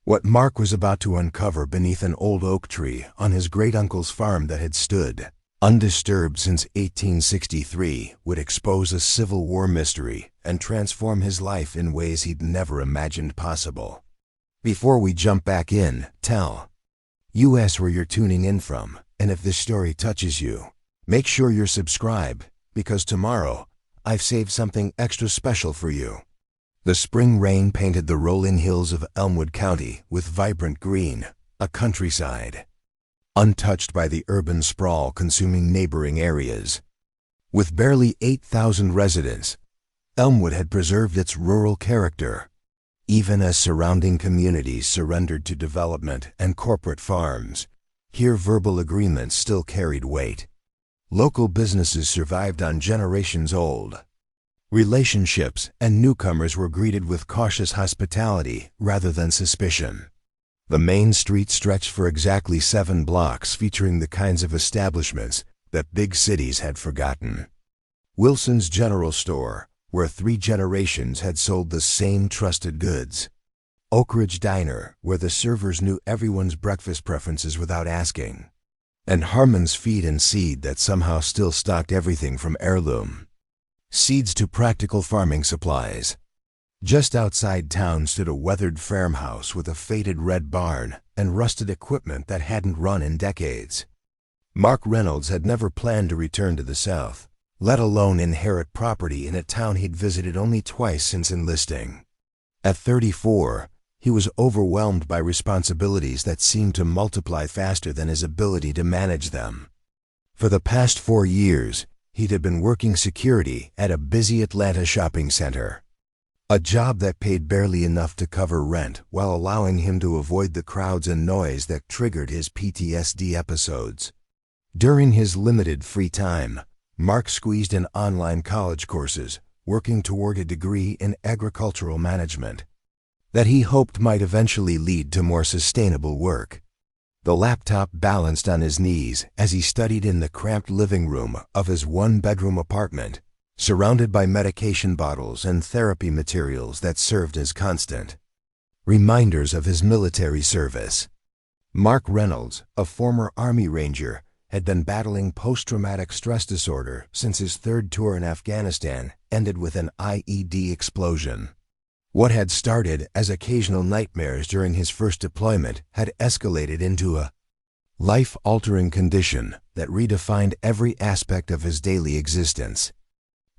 What Mark was about to uncover beneath an old oak tree on his great-uncle's farm that had stood undisturbed since 1863 would expose a Civil War mystery and transform his life in ways he'd never imagined possible. Before we jump back in, tell us where you're tuning in from, and if this story touches you, make sure you're subscribed, because tomorrow I've saved something extra special for you. The spring rain painted the rolling hills of Elmwood County with vibrant green, a countryside untouched by the urban sprawl consuming neighboring areas. With barely 8,000 residents, Elmwood had preserved its rural character, even as surrounding communities surrendered to development and corporate farms. Here verbal agreements still carried weight. Local businesses survived on generations old relationships, and newcomers were greeted with cautious hospitality rather than suspicion. The main street stretched for exactly 7 blocks, featuring the kinds of establishments that big cities had forgotten. Wilson's General Store, where 3 generations had sold the same trusted goods. Oakridge Diner, where the servers knew everyone's breakfast preferences without asking. And Harmon's Feed and Seed that somehow still stocked everything from heirloom seeds to practical farming supplies. Just outside town stood a weathered farmhouse with a faded red barn and rusted equipment that hadn't run in decades. Mark Reynolds had never planned to return to the South, let alone inherit property in a town he'd visited only twice since enlisting. At 34, he was overwhelmed by responsibilities that seemed to multiply faster than his ability to manage them. For the past 4 years, he'd have been working security at a busy Atlanta shopping center. A job that paid barely enough to cover rent while allowing him to avoid the crowds and noise that triggered his PTSD episodes. During his limited free time, Mark squeezed in online college courses, working toward a degree in agricultural management that he hoped might eventually lead to more sustainable work. The laptop balanced on his knees as he studied in the cramped living room of his 1-bedroom apartment, surrounded by medication bottles and therapy materials that served as constant reminders of his military service. Mark Reynolds, a former Army Ranger, had been battling post-traumatic stress disorder since his 3rd tour in Afghanistan ended with an IED explosion. What had started as occasional nightmares during his first deployment had escalated into a life-altering condition that redefined every aspect of his daily existence.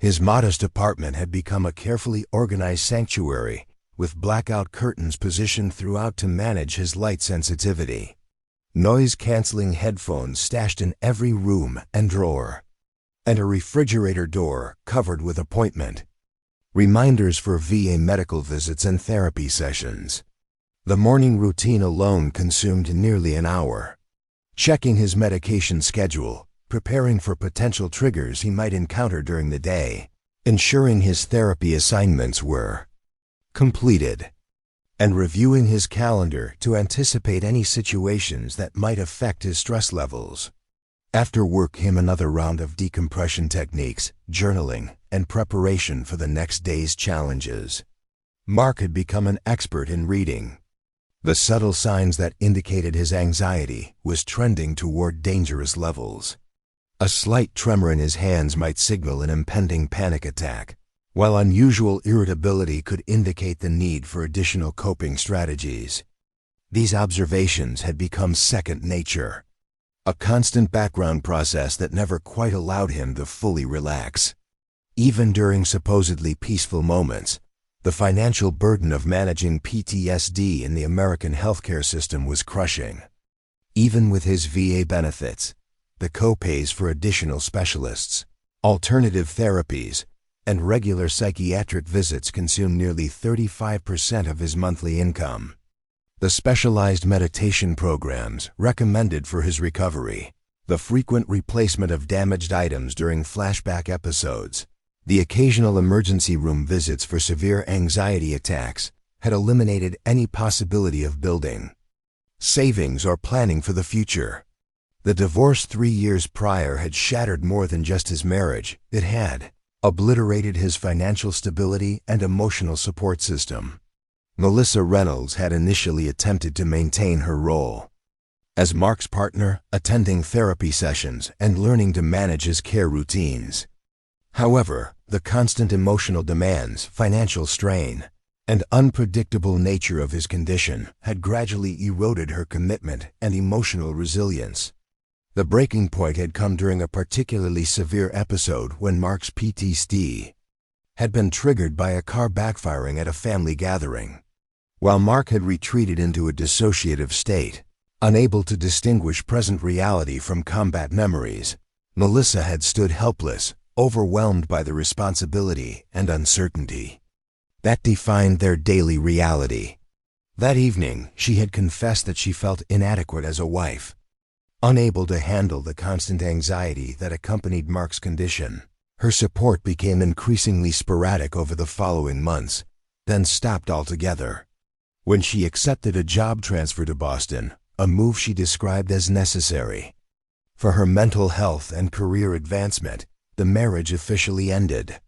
His modest apartment had become a carefully organized sanctuary, with blackout curtains positioned throughout to manage his light sensitivity. Noise-canceling headphones stashed in every room and drawer, and a refrigerator door covered with appointment reminders for VA medical visits and therapy sessions. The morning routine alone consumed nearly an hour, checking his medication schedule, preparing for potential triggers he might encounter during the day, ensuring his therapy assignments were completed, and reviewing his calendar to anticipate any situations that might affect his stress levels. After work came another round of decompression techniques, journaling, and preparation for the next day's challenges. Mark had become an expert in reading the subtle signs that indicated his anxiety was trending toward dangerous levels. A slight tremor in his hands might signal an impending panic attack, while unusual irritability could indicate the need for additional coping strategies. These observations had become second nature, a constant background process that never quite allowed him to fully relax. Even during supposedly peaceful moments, the financial burden of managing PTSD in the American healthcare system was crushing. Even with his VA benefits, the co-pays for additional specialists, alternative therapies, and regular psychiatric visits consumed nearly 35% of his monthly income. The specialized meditation programs recommended for his recovery, the frequent replacement of damaged items during flashback episodes, the occasional emergency room visits for severe anxiety attacks had eliminated any possibility of building savings or planning for the future. The divorce 3 years prior had shattered more than just his marriage. It had obliterated his financial stability and emotional support system. Melissa Reynolds had initially attempted to maintain her role as Mark's partner, attending therapy sessions and learning to manage his care routines. However, the constant emotional demands, financial strain, and unpredictable nature of his condition had gradually eroded her commitment and emotional resilience. The breaking point had come during a particularly severe episode when Mark's PTSD had been triggered by a car backfiring at a family gathering. While Mark had retreated into a dissociative state, unable to distinguish present reality from combat memories, Melissa had stood helpless, overwhelmed by the responsibility and uncertainty that defined their daily reality. That evening, she had confessed that she felt inadequate as a wife, unable to handle the constant anxiety that accompanied Mark's condition. Her support became increasingly sporadic over the following months, then stopped altogether. When she accepted a job transfer to Boston, a move she described as necessary for her mental health and career advancement, the marriage officially ended.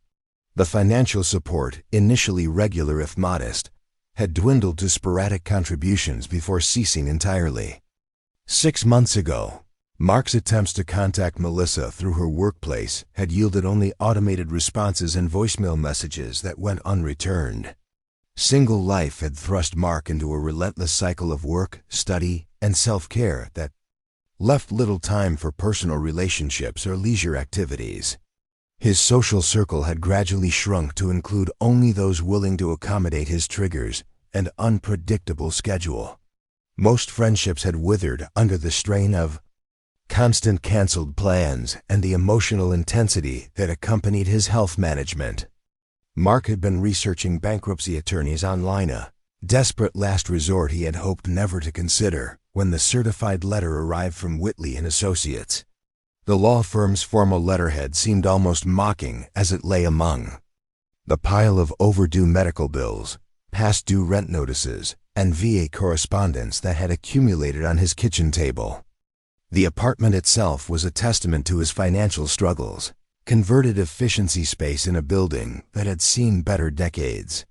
The financial support, initially regular if modest, had dwindled to sporadic contributions before ceasing entirely. 6 months ago, Mark's attempts to contact Melissa through her workplace had yielded only automated responses and voicemail messages that went unreturned. Single life had thrust Mark into a relentless cycle of work, study, and self-care that left little time for personal relationships or leisure activities. His social circle had gradually shrunk to include only those willing to accommodate his triggers and unpredictable schedule. Most friendships had withered under the strain of constant canceled plans and the emotional intensity that accompanied his health management. Mark had been researching bankruptcy attorneys online, a desperate last resort he had hoped never to consider, when the certified letter arrived from Whitley and Associates. The law firm's formal letterhead seemed almost mocking as it lay among the pile of overdue medical bills, past due rent notices, and VA correspondence that had accumulated on his kitchen table. The apartment itself was a testament to his financial struggles, converted efficiency space in a building that had seen better decades.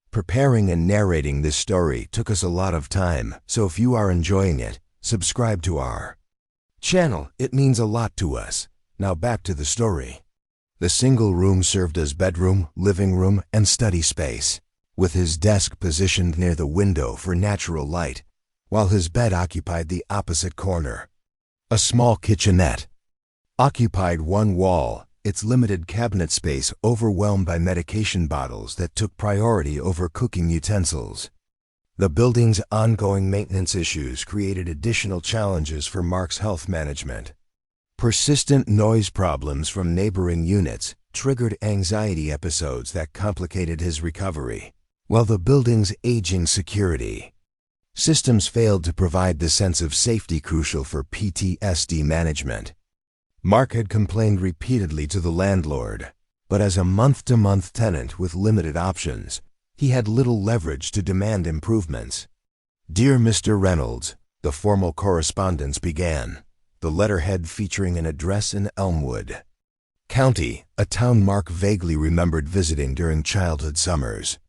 Preparing and narrating this story took us a lot of time, so if you are enjoying it, subscribe to our channel. It means a lot to us. Now back to the story. The single room served as bedroom, living room, and study space, with his desk positioned near the window for natural light, while his bed occupied the opposite corner. A small kitchenette occupied one wall, its limited cabinet space overwhelmed by medication bottles that took priority over cooking utensils. The building's ongoing maintenance issues created additional challenges for Mark's health management. Persistent noise problems from neighboring units triggered anxiety episodes that complicated his recovery, while the building's aging security systems failed to provide the sense of safety crucial for PTSD management. Mark had complained repeatedly to the landlord, but as a month-to-month tenant with limited options, he had little leverage to demand improvements. "Dear Mr. Reynolds," the formal correspondence began, the letterhead featuring an address in Elmwood County, a town Mark vaguely remembered visiting during childhood summers.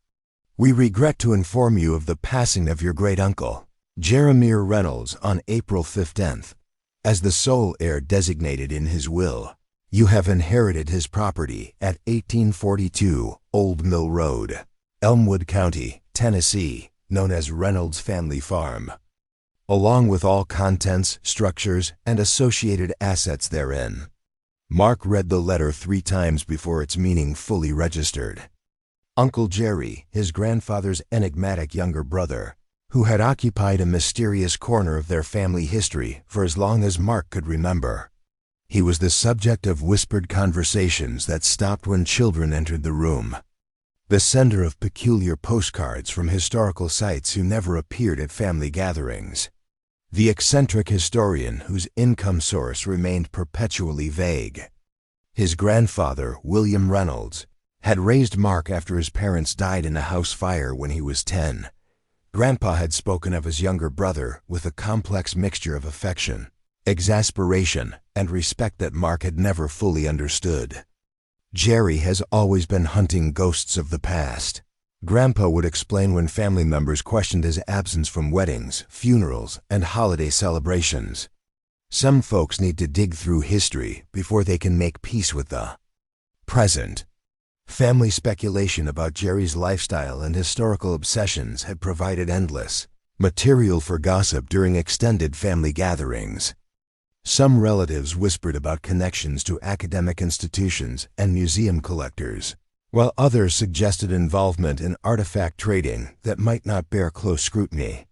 "We regret to inform you of the passing of your great-uncle, Jeremiah Reynolds, on April 15th. As the sole heir designated in his will, you have inherited his property at 1842 Old Mill Road, Elmwood County, Tennessee, known as Reynolds Family Farm, along with all contents, structures, and associated assets therein." Mark read the letter 3 times before its meaning fully registered. Uncle Jerry, his grandfather's enigmatic younger brother, who had occupied a mysterious corner of their family history for as long as Mark could remember. He was the subject of whispered conversations that stopped when children entered the room, the sender of peculiar postcards from historical sites who never appeared at family gatherings, the eccentric historian whose income source remained perpetually vague. His grandfather, William Reynolds, had raised Mark after his parents died in a house fire when he was 10. Grandpa had spoken of his younger brother with a complex mixture of affection, exasperation, and respect that Mark had never fully understood. "Jerry has always been hunting ghosts of the past," Grandpa would explain when family members questioned his absence from weddings, funerals, and holiday celebrations. Some folks need to dig through history before they can make peace with the present. Family speculation about Jerry's lifestyle and historical obsessions had provided endless material for gossip during extended family gatherings. Some relatives whispered about connections to academic institutions and museum collectors, while others suggested involvement in artifact trading that might not bear close scrutiny.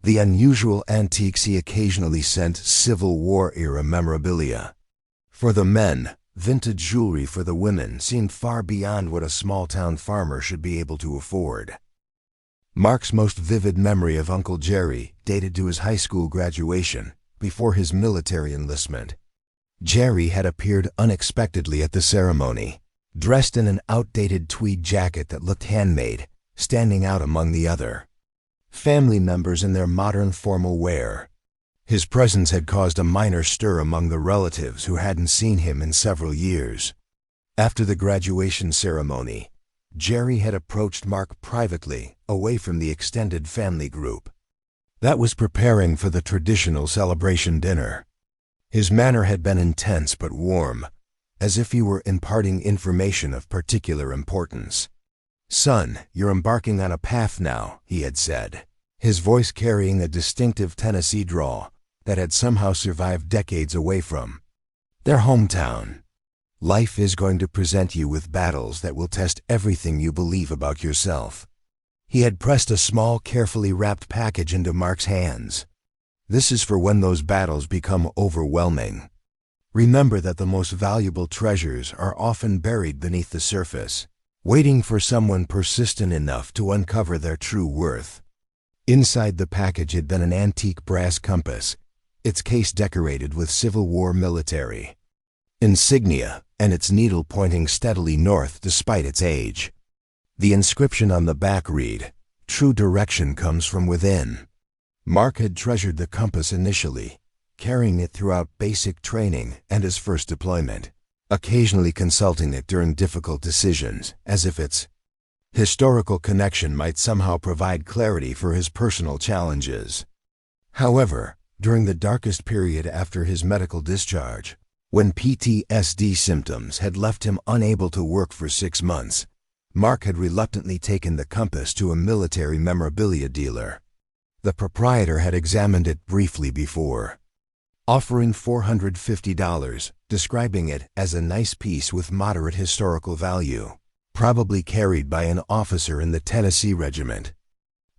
The unusual antiques he occasionally sent Civil War-era memorabilia. For the men, vintage jewelry for the women seemed far beyond what a small-town farmer should be able to afford. Mark's most vivid memory of Uncle Jerry dated to his high school graduation, before his military enlistment. Jerry had appeared unexpectedly at the ceremony, dressed in an outdated tweed jacket that looked handmade, standing out among the other family members in their modern formal wear. His presence had caused a minor stir among the relatives who hadn't seen him in several years. After the graduation ceremony, Jerry had approached Mark privately, away from the extended family group that was preparing for the traditional celebration dinner. His manner had been intense but warm, as if he were imparting information of particular importance. "Son, you're embarking on a path now," he had said, his voice carrying a distinctive Tennessee drawl that had somehow survived decades away from their hometown. "Life is going to present you with battles that will test everything you believe about yourself." He had pressed a small, carefully wrapped package into Mark's hands. "This is for when those battles become overwhelming. Remember that the most valuable treasures are often buried beneath the surface, waiting for someone persistent enough to uncover their true worth." Inside the package had been an antique brass compass, its case decorated with Civil War military insignia, and its needle pointing steadily north despite its age. The inscription on the back read, "True direction comes from within." Mark had treasured the compass initially, carrying it throughout basic training and his first deployment, occasionally consulting it during difficult decisions, as if its historical connection might somehow provide clarity for his personal challenges. However, during the darkest period after his medical discharge, when PTSD symptoms had left him unable to work for 6 months, Mark had reluctantly taken the compass to a military memorabilia dealer. The proprietor had examined it briefly before, offering $450, describing it as a nice piece with moderate historical value, probably carried by an officer in the Tennessee Regiment.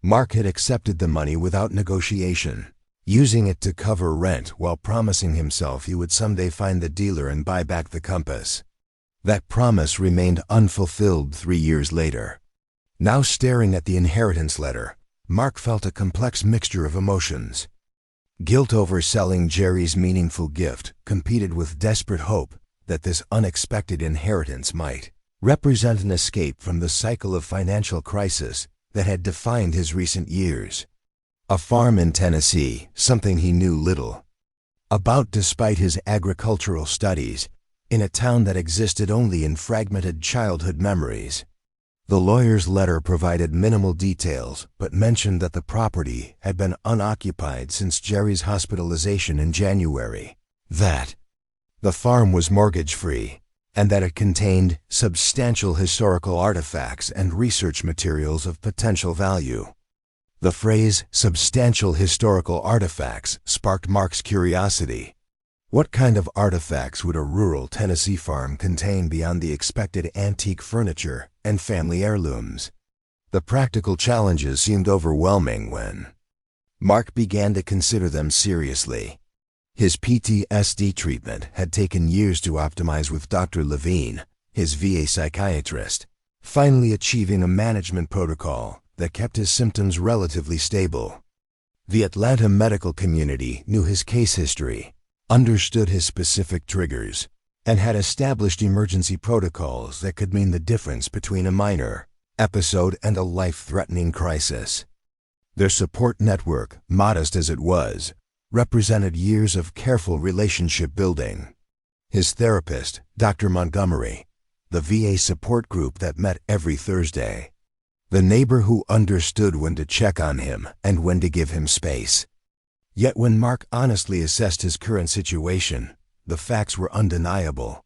Mark had accepted the money without negotiation, using it to cover rent while promising himself he would someday find the dealer and buy back the compass. That promise remained unfulfilled 3 years later. Now staring at the inheritance letter, Mark felt a complex mixture of emotions. Guilt over selling Jerry's meaningful gift competed with desperate hope that this unexpected inheritance might represent an escape from the cycle of financial crisis that had defined his recent years. A farm in Tennessee, something he knew little about despite his agricultural studies, in a town that existed only in fragmented childhood memories. The lawyer's letter provided minimal details, but mentioned that the property had been unoccupied since Jerry's hospitalization in January, that the farm was mortgage-free, and that it contained substantial historical artifacts and research materials of potential value. The phrase "substantial historical artifacts" sparked Mark's curiosity. What kind of artifacts would a rural Tennessee farm contain beyond the expected antique furniture and family heirlooms? The practical challenges seemed overwhelming when Mark began to consider them seriously. His PTSD treatment had taken years to optimize with Dr. Levine, his VA psychiatrist, finally achieving a management protocol that kept his symptoms relatively stable. The Atlanta medical community knew his case history, understood his specific triggers, and had established emergency protocols that could mean the difference between a minor episode and a life-threatening crisis. Their support network, modest as it was, represented years of careful relationship building. His therapist, Dr. Montgomery, the VA support group that met every Thursday, The neighbor who understood when to check on him and when to give him space. Yet when Mark honestly assessed his current situation, the facts were undeniable.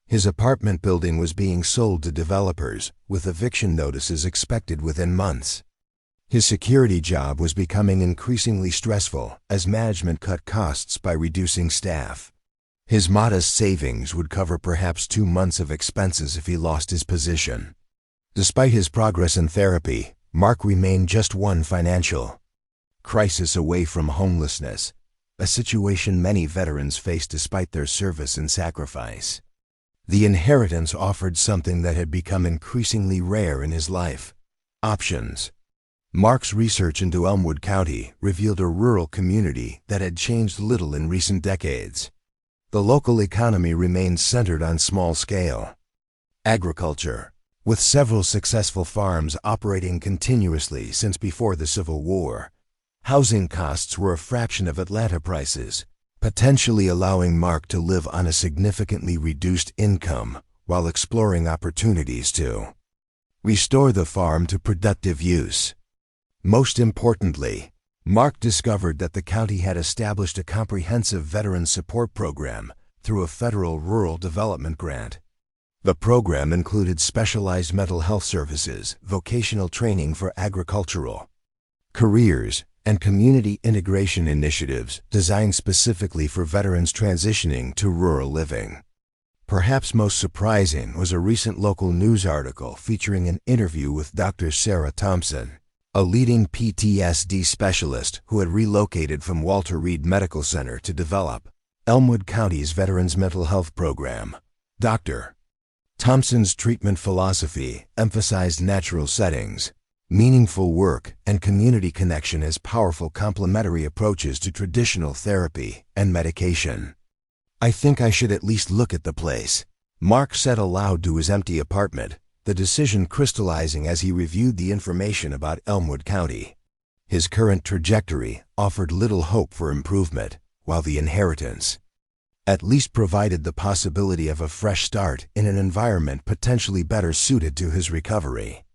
His apartment building was being sold to developers, with eviction notices expected within months. His security job was becoming increasingly stressful as management cut costs by reducing staff. His modest savings would cover perhaps 2 months of expenses if he lost his position. Despite his progress in therapy, Mark remained just one financial crisis away from homelessness, a situation many veterans face despite their service and sacrifice. The inheritance offered something that had become increasingly rare in his life: options. Mark's research into Elmwood County revealed a rural community that had changed little in recent decades. The local economy remained centered on small-scale agriculture, with several successful farms operating continuously since before the Civil War. Housing costs were a fraction of Atlanta prices, potentially allowing Mark to live on a significantly reduced income while exploring opportunities to restore the farm to productive use. Most importantly, Mark discovered that the county had established a comprehensive veteran support program through a federal rural development grant. The program included specialized mental health services, vocational training for agricultural careers, and community integration initiatives designed specifically for veterans transitioning to rural living. Perhaps most surprising was a recent local news article featuring an interview with Dr. Sarah Thompson, a leading PTSD specialist who had relocated from Walter Reed Medical Center to develop Elmwood County's Veterans Mental Health Program. Dr. Thompson's treatment philosophy emphasized natural settings, meaningful work, and community connection as powerful complementary approaches to traditional therapy and medication. "I think I should at least look at the place," Mark said aloud to his empty apartment, the decision crystallizing as he reviewed the information about Elmwood County. His current trajectory offered little hope for improvement, while the inheritance at least provided the possibility of a fresh start in an environment potentially better suited to his recovery.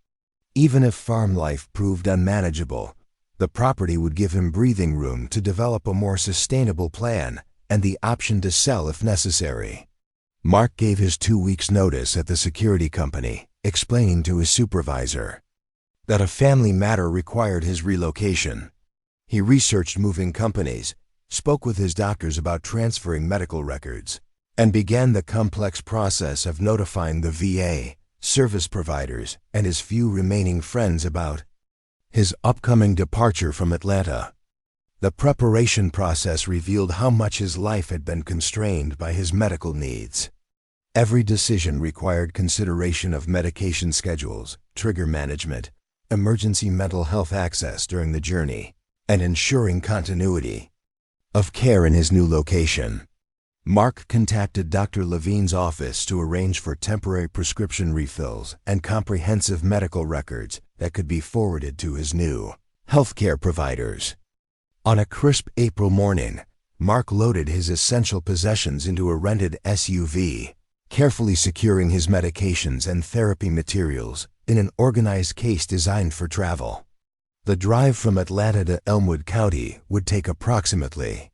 Even if farm life proved unmanageable, the property would give him breathing room to develop a more sustainable plan and the option to sell if necessary. Mark gave his 2 weeks' notice at the security company, explaining to his supervisor that a family matter required his relocation. He researched moving companies, spoke with his doctors about transferring medical records, and began the complex process of notifying the VA, service providers, and his few remaining friends about his upcoming departure from Atlanta. The preparation process revealed how much his life had been constrained by his medical needs. Every decision required consideration of medication schedules, trigger management, emergency mental health access during the journey, and ensuring continuity of care in his new location. Mark contacted Dr. Levine's office to arrange for temporary prescription refills and comprehensive medical records that could be forwarded to his new healthcare providers. On a crisp April morning, Mark loaded his essential possessions into a rented SUV, carefully securing his medications and therapy materials in an organized case designed for travel. The drive from Atlanta to Elmwood County would take approximately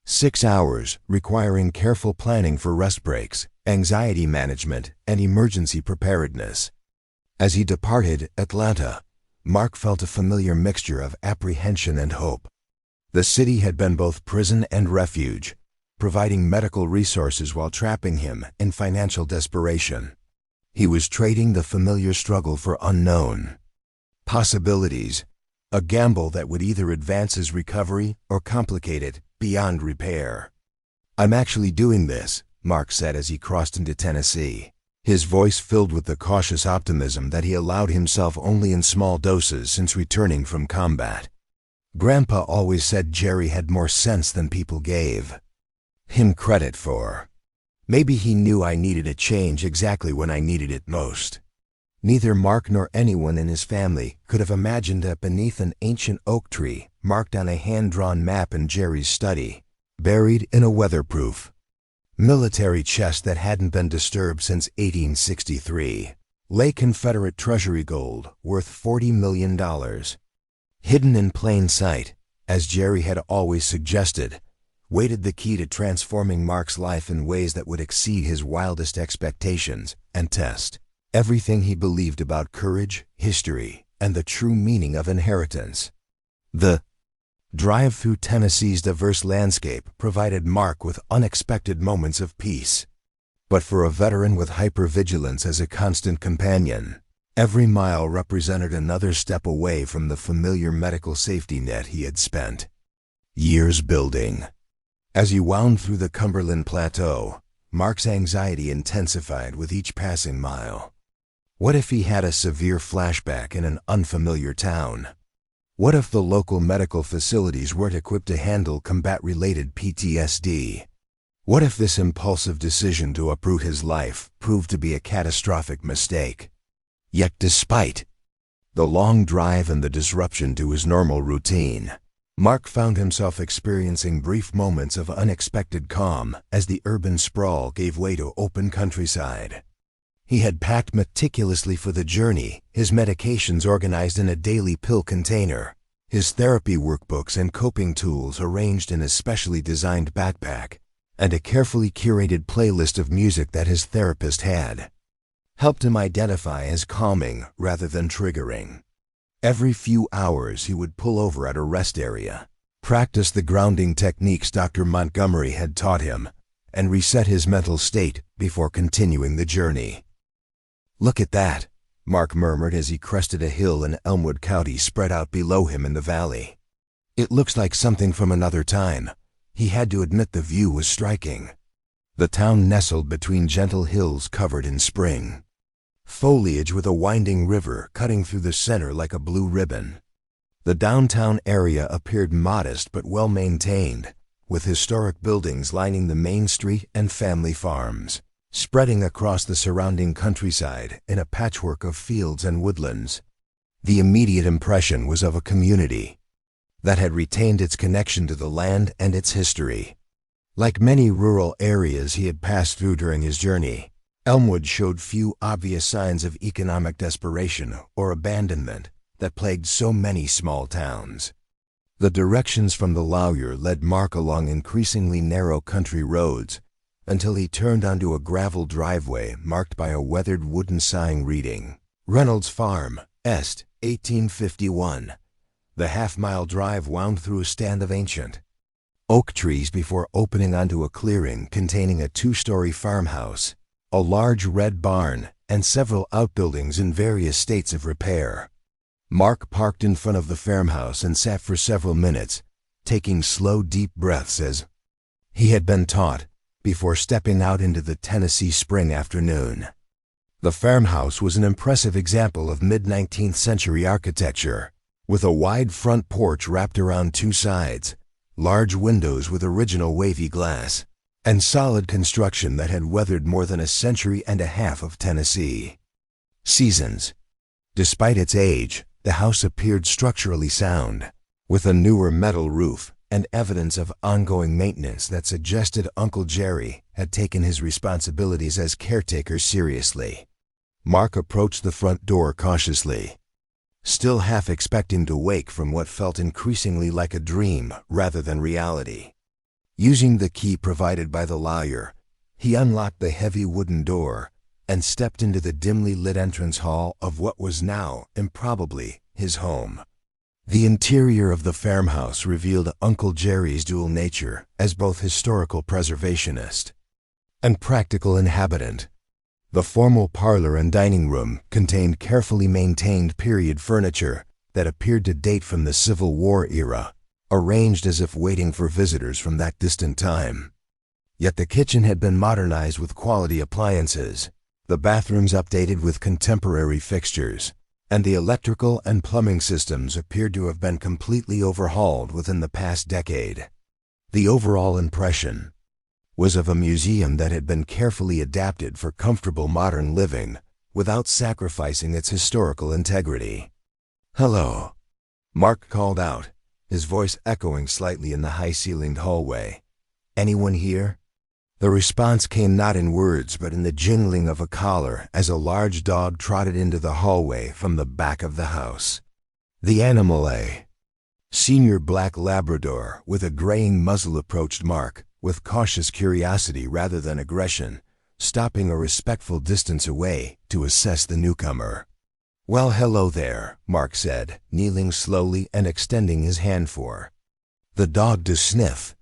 6 hours, requiring careful planning for rest breaks, anxiety management, and emergency preparedness. As he departed Atlanta, Mark felt a familiar mixture of apprehension and hope. The city had been both prison and refuge, providing medical resources while trapping him in financial desperation. He was trading the familiar struggle for unknown possibilities, a gamble that would either advance his recovery or complicate it beyond repair. "I'm actually doing this," Mark said as he crossed into Tennessee, his voice filled with the cautious optimism that he allowed himself only in small doses since returning from combat. "Grandpa always said Jerry had more sense than people gave him credit for. Maybe he knew I needed a change exactly when I needed it most." Neither Mark nor anyone in his family could have imagined that beneath an ancient oak tree marked on a hand-drawn map in Jerry's study, buried in a weatherproof military chest that hadn't been disturbed since 1863, lay Confederate treasury gold worth $40 million. Hidden in plain sight, as Jerry had always suggested, waited the key to transforming Mark's life in ways that would exceed his wildest expectations and test everything he believed about courage, history, and the true meaning of inheritance. The drive through Tennessee's diverse landscape provided Mark with unexpected moments of peace. But for a veteran with hypervigilance as a constant companion, every mile represented another step away from the familiar medical safety net he had spent years building. As he wound through the Cumberland Plateau, Mark's anxiety intensified with each passing mile. What if he had a severe flashback in an unfamiliar town? What if the local medical facilities weren't equipped to handle combat-related PTSD? What if this impulsive decision to uproot his life proved to be a catastrophic mistake? Yet despite the long drive and the disruption to his normal routine, Mark found himself experiencing brief moments of unexpected calm as the urban sprawl gave way to open countryside. He had packed meticulously for the journey, his medications organized in a daily pill container, his therapy workbooks and coping tools arranged in a specially designed backpack, and a carefully curated playlist of music that his therapist had helped him identify as calming rather than triggering. Every few hours he would pull over at a rest area, practice the grounding techniques Dr. Montgomery had taught him, and reset his mental state before continuing the journey. "Look at that," Mark murmured as he crested a hill in Elmwood County spread out below him in the valley. "It looks like something from another time." He had to admit the view was striking. The town nestled between gentle hills covered in spring foliage with a winding river cutting through the center like a blue ribbon. The downtown area appeared modest but well-maintained, with historic buildings lining the main street and family farms, spreading across the surrounding countryside in a patchwork of fields and woodlands. The immediate impression was of a community that had retained its connection to the land and its history. Like many rural areas he had passed through during his journey, Elmwood showed few obvious signs of economic desperation or abandonment that plagued so many small towns. The directions from the lawyer led Mark along increasingly narrow country roads until he turned onto a gravel driveway marked by a weathered wooden sign reading, "Reynolds Farm, Est, 1851. The half-mile drive wound through a stand of ancient oak trees before opening onto a clearing containing a two-story farmhouse, a large red barn, and several outbuildings in various states of repair. Mark parked in front of the farmhouse and sat for several minutes, taking slow, deep breaths as he had been taught before stepping out into the Tennessee spring afternoon. The farmhouse was an impressive example of mid-19th century architecture, with a wide front porch wrapped around two sides, large windows with original wavy glass, and solid construction that had weathered more than a century and a half of Tennessee seasons. Despite its age, the house appeared structurally sound, with a newer metal roof and evidence of ongoing maintenance that suggested Uncle Jerry had taken his responsibilities as caretaker seriously. Mark approached the front door cautiously, still half expecting to wake from what felt increasingly like a dream rather than reality. Using the key provided by the lawyer, he unlocked the heavy wooden door and stepped into the dimly lit entrance hall of what was now, improbably, his home. The interior of the farmhouse revealed Uncle Jerry's dual nature as both historical preservationist and practical inhabitant. The formal parlor and dining room contained carefully maintained period furniture that appeared to date from the Civil War era, arranged as if waiting for visitors from that distant time. Yet the kitchen had been modernized with quality appliances, the bathrooms updated with contemporary fixtures, and the electrical and plumbing systems appeared to have been completely overhauled within the past decade. The overall impression was of a museum that had been carefully adapted for comfortable modern living without sacrificing its historical integrity. "Hello," Mark called out, his voice echoing slightly in the high-ceilinged hallway. "Anyone here?" The response came not in words but in the jingling of a collar as a large dog trotted into the hallway from the back of the house. The animal, a senior black Labrador with a graying muzzle, approached Mark with cautious curiosity rather than aggression, stopping a respectful distance away to assess the newcomer. "Well, hello there," Mark said, kneeling slowly and extending his hand for the dog to sniff.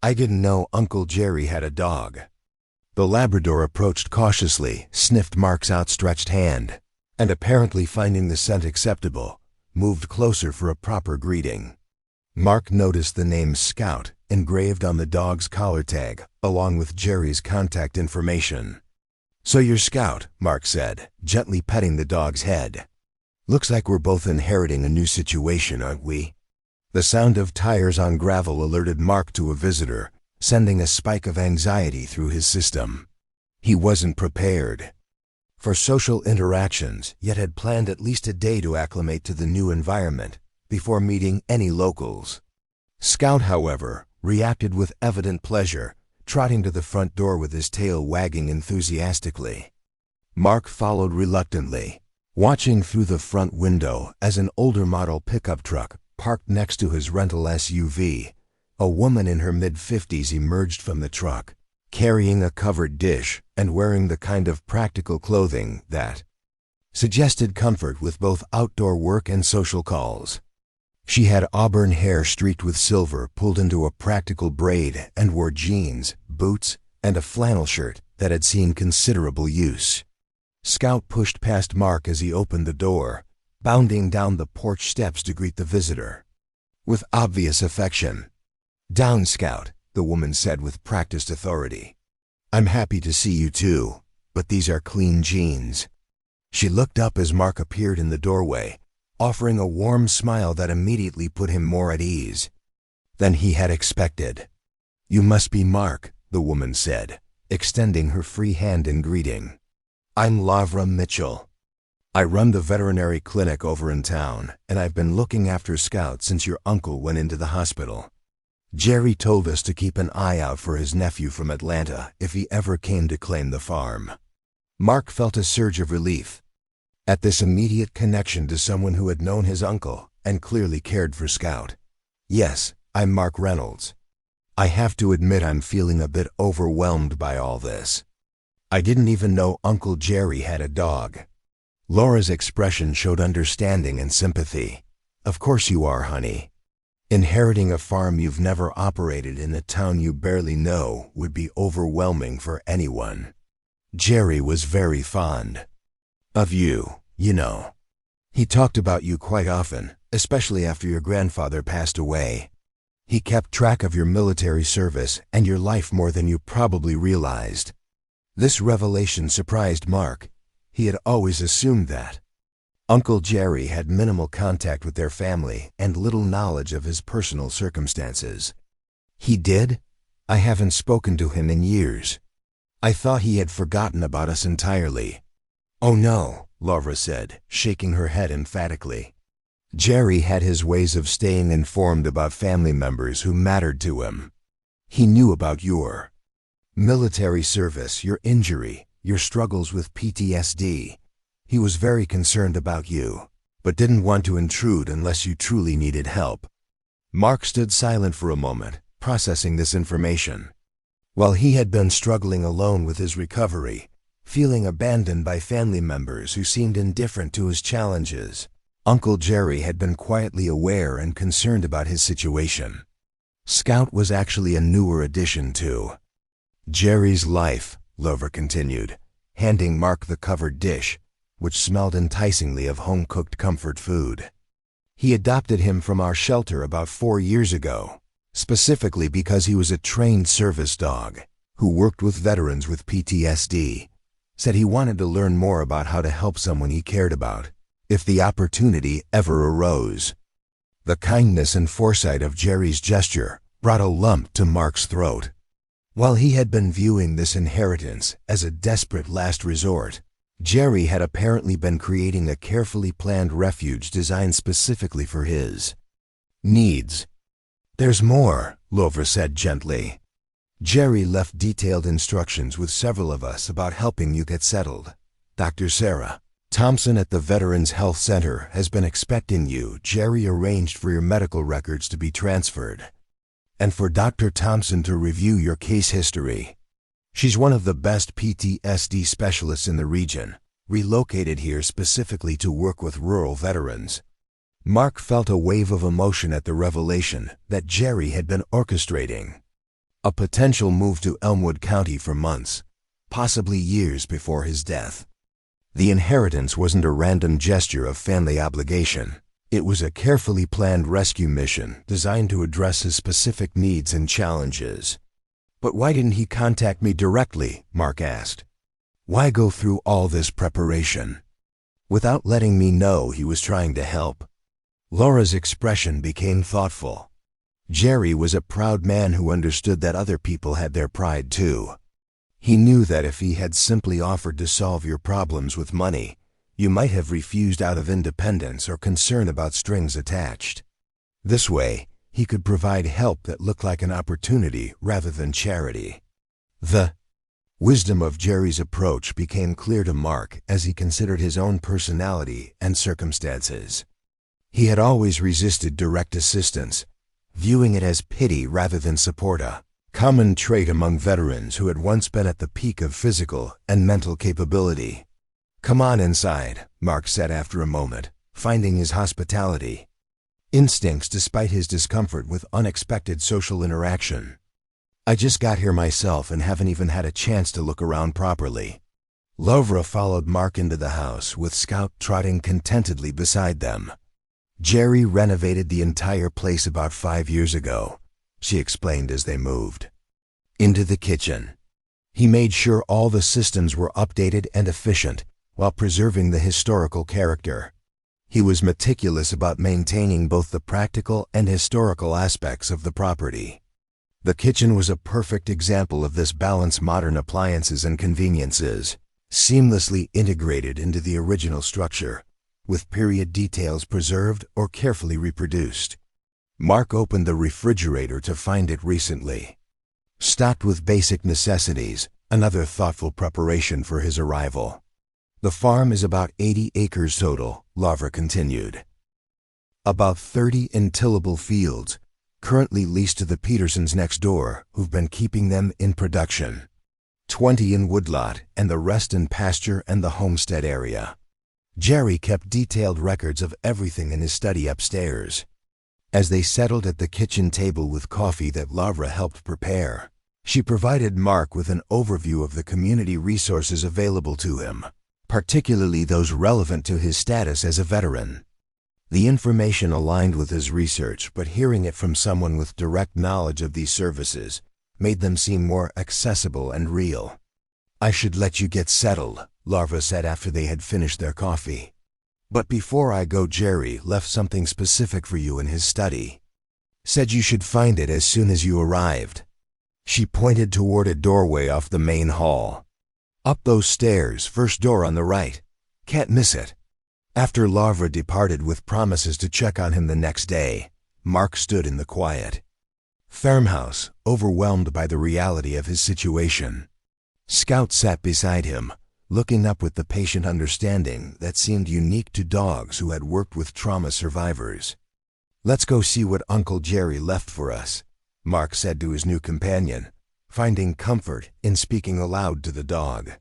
"I didn't know Uncle Jerry had a dog." The Labrador approached cautiously, sniffed Mark's outstretched hand, and apparently finding the scent acceptable, moved closer for a proper greeting. Mark noticed the name Scout engraved on the dog's collar tag, along with Jerry's contact information. "So you're Scout," Mark said, gently petting the dog's head. "Looks like we're both inheriting a new situation, aren't we?" The sound of tires on gravel alerted Mark to a visitor, sending a spike of anxiety through his system. He wasn't prepared for social interactions, yet had planned at least a day to acclimate to the new environment before meeting any locals. Scout, however, reacted with evident pleasure, trotting to the front door with his tail wagging enthusiastically. Mark followed reluctantly, watching through the front window as an older model pickup truck parked next to his rental SUV. A woman in her mid-50s emerged from the truck, carrying a covered dish and wearing the kind of practical clothing that suggested comfort with both outdoor work and social calls. She had auburn hair streaked with silver pulled into a practical braid and wore jeans, boots, and a flannel shirt that had seen considerable use. Scout pushed past Mark as he opened the door, bounding down the porch steps to greet the visitor with obvious affection. "Down, Scout," the woman said with practiced authority. "I'm happy to see you too, but these are clean jeans." She looked up as Mark appeared in the doorway, offering a warm smile that immediately put him more at ease than he had expected. "You must be Mark," the woman said, extending her free hand in greeting. "I'm Lavra Mitchell. I run the veterinary clinic over in town, and I've been looking after Scout since your uncle went into the hospital. Jerry told us to keep an eye out for his nephew from Atlanta if he ever came to claim the farm." Mark felt a surge of relief at this immediate connection to someone who had known his uncle and clearly cared for Scout. "Yes, I'm Mark Reynolds. I have to admit I'm feeling a bit overwhelmed by all this. I didn't even know Uncle Jerry had a dog." Laura's expression showed understanding and sympathy. "Of course you are, honey. Inheriting a farm you've never operated in a town you barely know would be overwhelming for anyone. Jerry was very fond of you, you know. He talked about you quite often, especially after your grandfather passed away. He kept track of your military service and your life more than you probably realized." This revelation surprised Mark. He had always assumed that Uncle Jerry had minimal contact with their family and little knowledge of his personal circumstances. "He did? I haven't spoken to him in years. I thought he had forgotten about us entirely." "Oh no," Laura said, shaking her head emphatically. "Jerry had his ways of staying informed about family members who mattered to him. He knew about your military service, your injury, your struggles with PTSD. He was very concerned about you, but didn't want to intrude unless you truly needed help." Mark stood silent for a moment, processing this information. While he had been struggling alone with his recovery, feeling abandoned by family members who seemed indifferent to his challenges, Uncle Jerry had been quietly aware and concerned about his situation. Scout was actually a newer addition to Jerry's life, Lover continued, handing Mark the covered dish, which smelled enticingly of home-cooked comfort food. "He adopted him from our shelter about 4 years ago, specifically because he was a trained service dog who worked with veterans with PTSD. Said he wanted to learn more about how to help someone he cared about, if the opportunity ever arose." The kindness and foresight of Jerry's gesture brought a lump to Mark's throat. While he had been viewing this inheritance as a desperate last resort, Jerry had apparently been creating a carefully planned refuge designed specifically for his needs. "There's more," Lover said gently. Jerry left detailed instructions with several of us about helping you get settled. Dr. Sarah Thompson at the Veterans Health Center has been expecting you. Jerry arranged for your medical records to be transferred, and for Dr. Thompson to review your case history. She's one of the best PTSD specialists in the region, relocated here specifically to work with rural veterans. Mark felt a wave of emotion at the revelation that Jerry had been orchestrating a potential move to Elmwood County for months, possibly years before his death. The inheritance wasn't a random gesture of family obligation. It was a carefully planned rescue mission designed to address his specific needs and challenges. But why didn't he contact me directly? Mark asked. Why go through all this preparation without letting me know he was trying to help? Laura's expression became thoughtful. Jerry was a proud man who understood that other people had their pride too. He knew that if he had simply offered to solve your problems with money, you might have refused out of independence or concern about strings attached. This way, he could provide help that looked like an opportunity rather than charity. The wisdom of Jerry's approach became clear to Mark as he considered his own personality and circumstances. He had always resisted direct assistance, viewing it as pity rather than support, a common trait among veterans who had once been at the peak of physical and mental capability. Come on inside, Mark said after a moment, finding his hospitality instincts despite his discomfort with unexpected social interaction. I just got here myself and haven't even had a chance to look around properly. Laura followed Mark into the house, with Scout trotting contentedly beside them. Jerry renovated the entire place about 5 years ago, she explained as they moved into the kitchen. He made sure all the systems were updated and efficient while preserving the historical character. He was meticulous about maintaining both the practical and historical aspects of the property. The kitchen was a perfect example of this balance: modern appliances and conveniences, seamlessly integrated into the original structure, with period details preserved or carefully reproduced. Mark opened the refrigerator to find it recently stocked with basic necessities, another thoughtful preparation for his arrival. The farm is about 80 acres total, Laura continued. About 30 in tillable fields, currently leased to the Petersons next door, who've been keeping them in production. 20 in woodlot, and the rest in pasture and the homestead area. Jerry kept detailed records of everything in his study upstairs. As they settled at the kitchen table with coffee that Laura helped prepare, she provided Mark with an overview of the community resources available to him, particularly those relevant to his status as a veteran. The information aligned with his research, but hearing it from someone with direct knowledge of these services made them seem more accessible and real. I should let you get settled, Laura said after they had finished their coffee. But before I go, Jerry left something specific for you in his study. Said you should find it as soon as you arrived. She pointed toward a doorway off the main hall. Up those stairs, first door on the right. Can't miss it. After Laura departed with promises to check on him the next day, Mark stood in the quiet farmhouse, overwhelmed by the reality of his situation. Scout sat beside him, looking up with the patient understanding that seemed unique to dogs who had worked with trauma survivors. Let's go see what Uncle Jerry left for us, Mark said to his new companion, finding comfort in speaking aloud to the dog.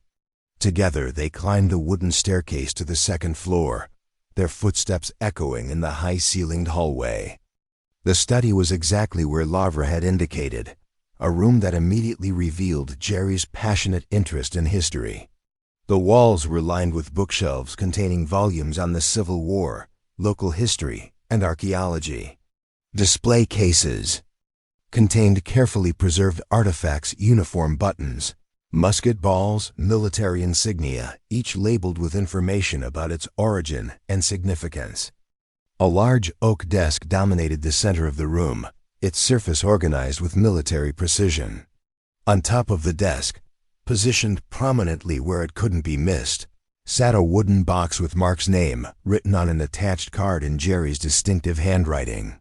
Together they climbed the wooden staircase to the second floor, their footsteps echoing in the high-ceilinged hallway. The study was exactly where Laura had indicated, a room that immediately revealed Jerry's passionate interest in history. The walls were lined with bookshelves containing volumes on the Civil War, local history, and archaeology. Display cases contained carefully preserved artifacts, uniform buttons, musket balls, military insignia, each labeled with information about its origin and significance. A large oak desk dominated the center of the room, its surface organized with military precision. On top of the desk, positioned prominently where it couldn't be missed, sat a wooden box with Mark's name written on an attached card in Jerry's distinctive handwriting.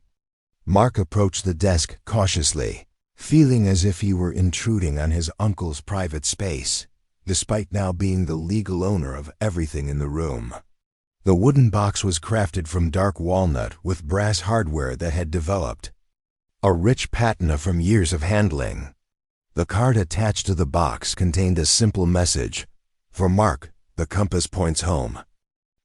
Mark approached the desk cautiously, feeling as if he were intruding on his uncle's private space, despite now being the legal owner of everything in the room. The wooden box was crafted from dark walnut with brass hardware that had developed a rich patina from years of handling. The card attached to the box contained a simple message: "For Mark, the compass points home."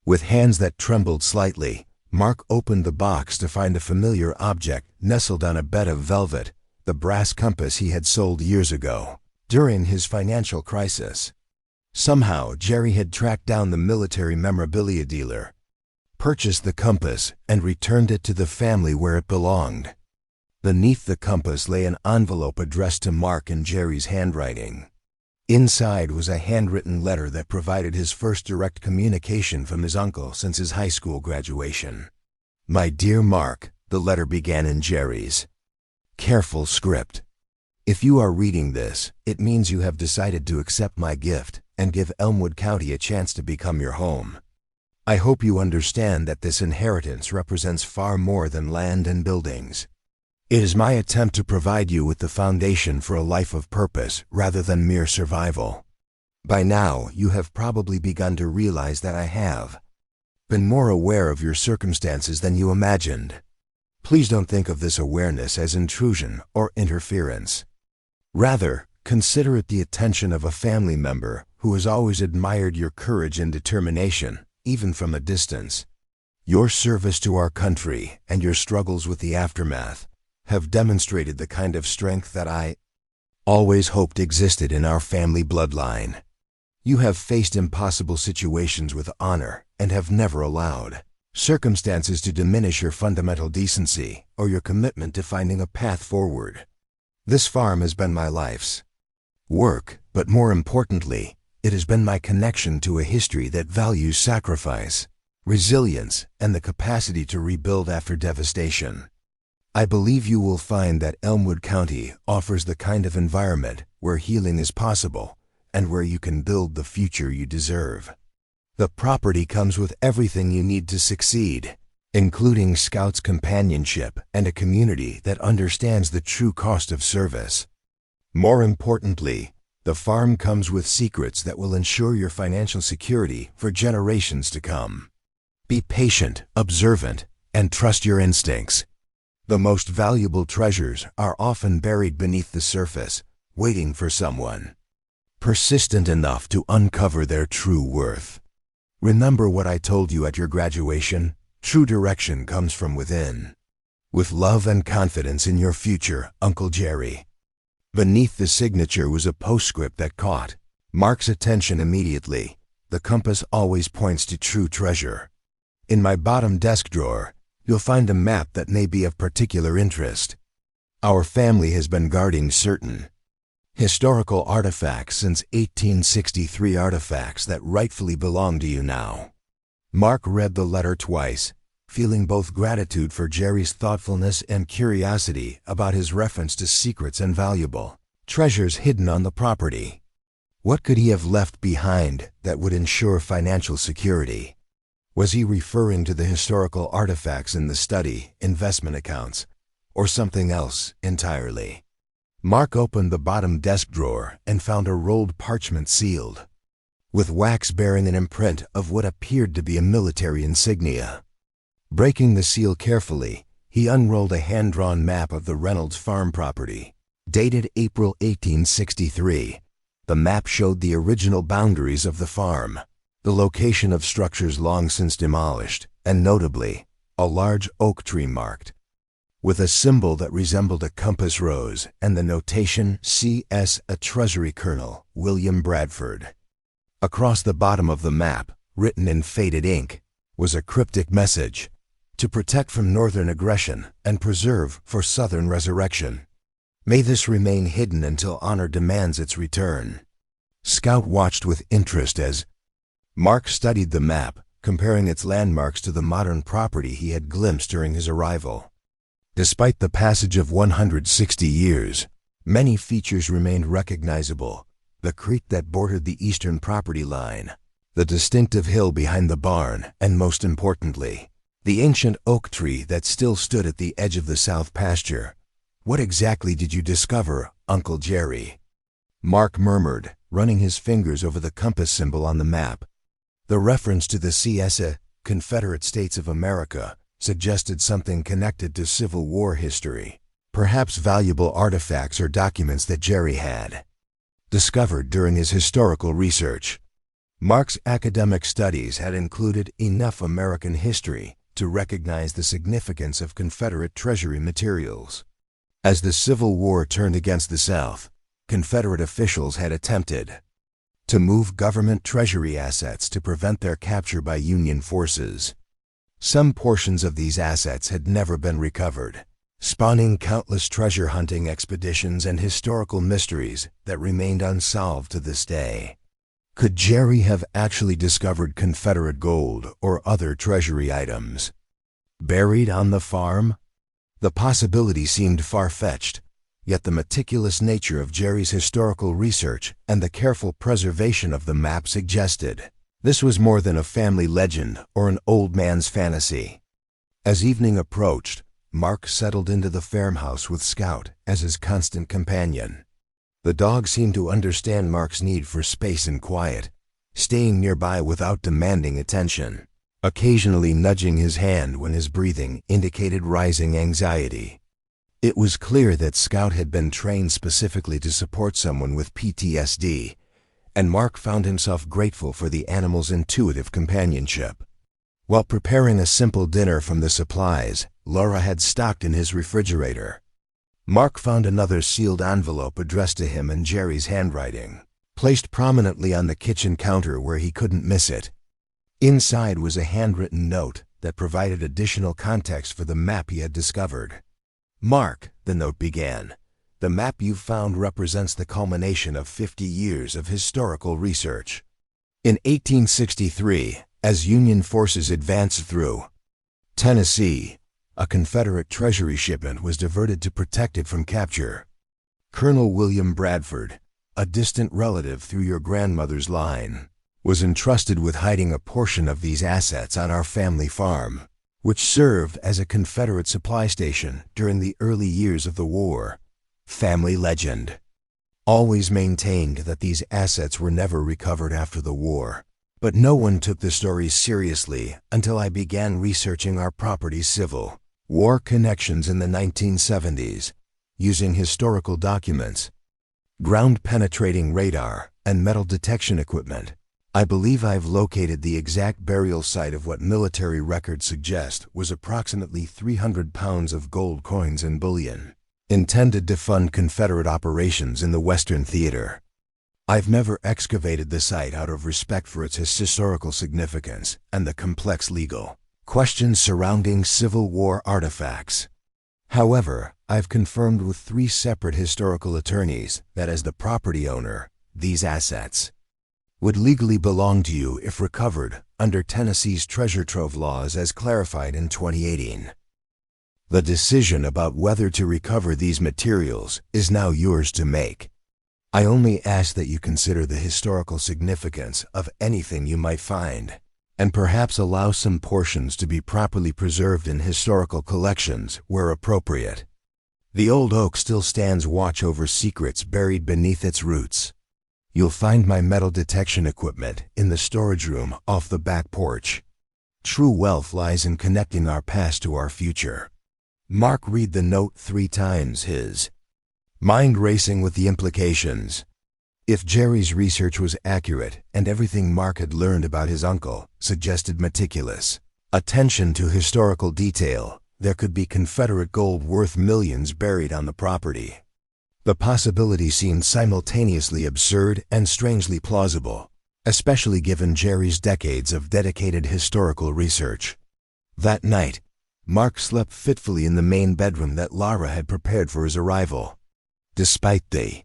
With hands that trembled slightly, Mark opened the box to find a familiar object nestled on a bed of velvet, the brass compass he had sold years ago, during his financial crisis. Somehow, Jerry had tracked down the military memorabilia dealer, purchased the compass, and returned it to the family where it belonged. Beneath the compass lay an envelope addressed to Mark in Jerry's handwriting. Inside was a handwritten letter that provided his first direct communication from his uncle since his high school graduation. "My dear Mark," the letter began in Jerry's careful script. "If you are reading this, it means you have decided to accept my gift and give Elmwood County a chance to become your home. I hope you understand that this inheritance represents far more than land and buildings. It is my attempt to provide you with the foundation for a life of purpose rather than mere survival. By now, you have probably begun to realize that I have been more aware of your circumstances than you imagined. Please don't think of this awareness as intrusion or interference. Rather, consider it the attention of a family member who has always admired your courage and determination, even from a distance. Your service to our country and your struggles with the aftermath have demonstrated the kind of strength that I always hoped existed in our family bloodline. You have faced impossible situations with honor and have never allowed circumstances to diminish your fundamental decency or your commitment to finding a path forward. This farm has been my life's work, but more importantly, it has been my connection to a history that values sacrifice, resilience, and the capacity to rebuild after devastation. I believe you will find that Elmwood County offers the kind of environment where healing is possible and where you can build the future you deserve. The property comes with everything you need to succeed, including Scouts companionship and a community that understands the true cost of service. More importantly, the farm comes with secrets that will ensure your financial security for generations to come. Be patient, observant, and trust your instincts. The most valuable treasures are often buried beneath the surface, waiting for someone persistent enough to uncover their true worth. Remember what I told you at your graduation? True direction comes from within. With love and confidence in your future, Uncle Jerry. Beneath the signature was a postscript that caught Mark's attention immediately. The compass always points to true treasure. In my bottom desk drawer, you'll find a map that may be of particular interest. Our family has been guarding certain historical artifacts since 1863, artifacts that rightfully belong to you now. Mark read the letter twice, feeling both gratitude for Jerry's thoughtfulness and curiosity about his reference to secrets and valuable treasures hidden on the property. What could he have left behind that would ensure financial security? Was he referring to the historical artifacts in the study, investment accounts, or something else entirely? Mark opened the bottom desk drawer and found a rolled parchment sealed with wax bearing an imprint of what appeared to be a military insignia. Breaking the seal carefully, he unrolled a hand-drawn map of the Reynolds farm property, dated April 1863. The map showed the original boundaries of the farm, the location of structures long since demolished, and notably, a large oak tree marked with a symbol that resembled a compass rose and the notation C.S. a Treasury Colonel, William Bradford. Across the bottom of the map, written in faded ink, was a cryptic message: to protect from northern aggression and preserve for southern resurrection. May this remain hidden until honor demands its return. Scout watched with interest as Mark studied the map, comparing its landmarks to the modern property he had glimpsed during his arrival. Despite the passage of 160 years, many features remained recognizable: the creek that bordered the eastern property line, the distinctive hill behind the barn, and most importantly, the ancient oak tree that still stood at the edge of the south pasture. "What exactly did you discover, Uncle Jerry?" Mark murmured, running his fingers over the compass symbol on the map. The reference to the CSA, Confederate States of America, suggested something connected to Civil War history, perhaps valuable artifacts or documents that Jerry had discovered during his historical research. Mark's academic studies had included enough American history to recognize the significance of Confederate Treasury materials. As the Civil War turned against the South, Confederate officials had attempted to move government treasury assets to prevent their capture by Union forces. Some portions of these assets had never been recovered, spawning countless treasure hunting expeditions and historical mysteries that remained unsolved to this day. Could Jerry have actually discovered Confederate gold or other treasury items buried on the farm? The possibility seemed far-fetched, yet the meticulous nature of Jerry's historical research and the careful preservation of the map suggested this was more than a family legend or an old man's fantasy. As evening approached, Mark settled into the farmhouse with Scout as his constant companion. The dog seemed to understand Mark's need for space and quiet, staying nearby without demanding attention, occasionally nudging his hand when his breathing indicated rising anxiety. It was clear that Scout had been trained specifically to support someone with PTSD, and Mark found himself grateful for the animal's intuitive companionship. While preparing a simple dinner from the supplies Laura had stocked in his refrigerator, Mark found another sealed envelope addressed to him in Jerry's handwriting, placed prominently on the kitchen counter where he couldn't miss it. Inside was a handwritten note that provided additional context for the map he had discovered. "Mark," the note began, "the map you found represents the culmination of 50 years of historical research. In 1863, as Union forces advanced through Tennessee, a Confederate treasury shipment was diverted to protect it from capture. Colonel William Bradford, a distant relative through your grandmother's line, was entrusted with hiding a portion of these assets on our family farm, which served as a Confederate supply station during the early years of the war. Family legend. Always maintained that these assets were never recovered after the war, but no one took the story seriously until I began researching our property's Civil War connections in the 1970s, using historical documents, ground-penetrating radar, and metal detection equipment. I believe I've located the exact burial site of what military records suggest was approximately 300 pounds of gold coins and bullion, intended to fund Confederate operations in the Western Theater. I've never excavated the site out of respect for its historical significance and the complex legal questions surrounding Civil War artifacts. However, I've confirmed with 3 separate historical attorneys that as the property owner, these assets would legally belong to you if recovered under Tennessee's treasure trove laws as clarified in 2018. The decision about whether to recover these materials is now yours to make. I only ask that you consider the historical significance of anything you might find, and perhaps allow some portions to be properly preserved in historical collections where appropriate. The old oak still stands watch over secrets buried beneath its roots. You'll find my metal detection equipment in the storage room off the back porch. True wealth lies in connecting our past to our future. Mark read the note 3 times, his mind racing with the implications. If Jerry's research was accurate and everything Mark had learned about his uncle suggested meticulous attention to historical detail, there could be Confederate gold worth millions buried on the property. The possibility seemed simultaneously absurd and strangely plausible, especially given Jerry's decades of dedicated historical research. That night, Mark slept fitfully in the main bedroom that Laura had prepared for his arrival. Despite the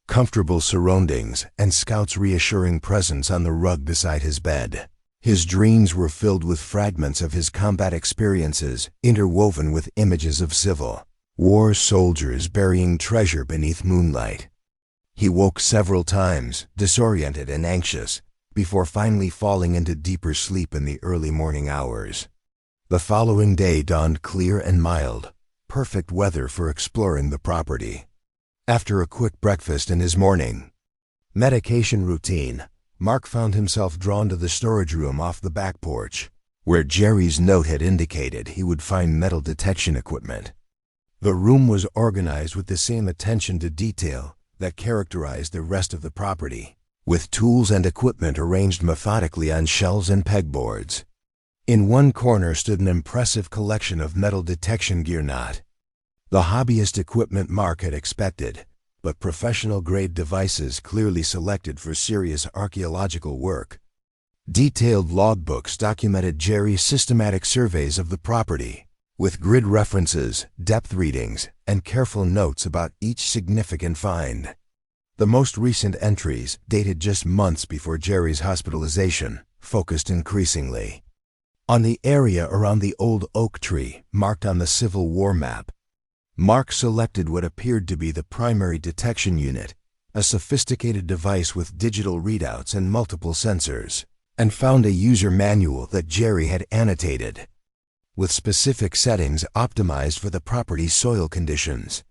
comfortable surroundings and Scout's reassuring presence on the rug beside his bed, his dreams were filled with fragments of his combat experiences interwoven with images of Civil War soldiers burying treasure beneath moonlight. He woke several times, disoriented and anxious, before finally falling into deeper sleep in the early morning hours. The following day dawned clear and mild, perfect weather for exploring the property. After a quick breakfast and his morning medication routine, Mark found himself drawn to the storage room off the back porch, where Jerry's note had indicated he would find metal detection equipment. The room was organized with the same attention to detail that characterized the rest of the property, with tools and equipment arranged methodically on shelves and pegboards. In one corner stood an impressive collection of metal detection gear, not the hobbyist equipment Mark had expected, but professional-grade devices clearly selected for serious archaeological work. Detailed logbooks documented Jerry's systematic surveys of the property, with grid references, depth readings, and careful notes about each significant find. The most recent entries, dated just months before Jerry's hospitalization, focused increasingly on the area around the old oak tree marked on the Civil War map. Mark selected what appeared to be the primary detection unit, a sophisticated device with digital readouts and multiple sensors, and found a user manual that Jerry had annotated, with specific settings optimized for the property's soil conditions.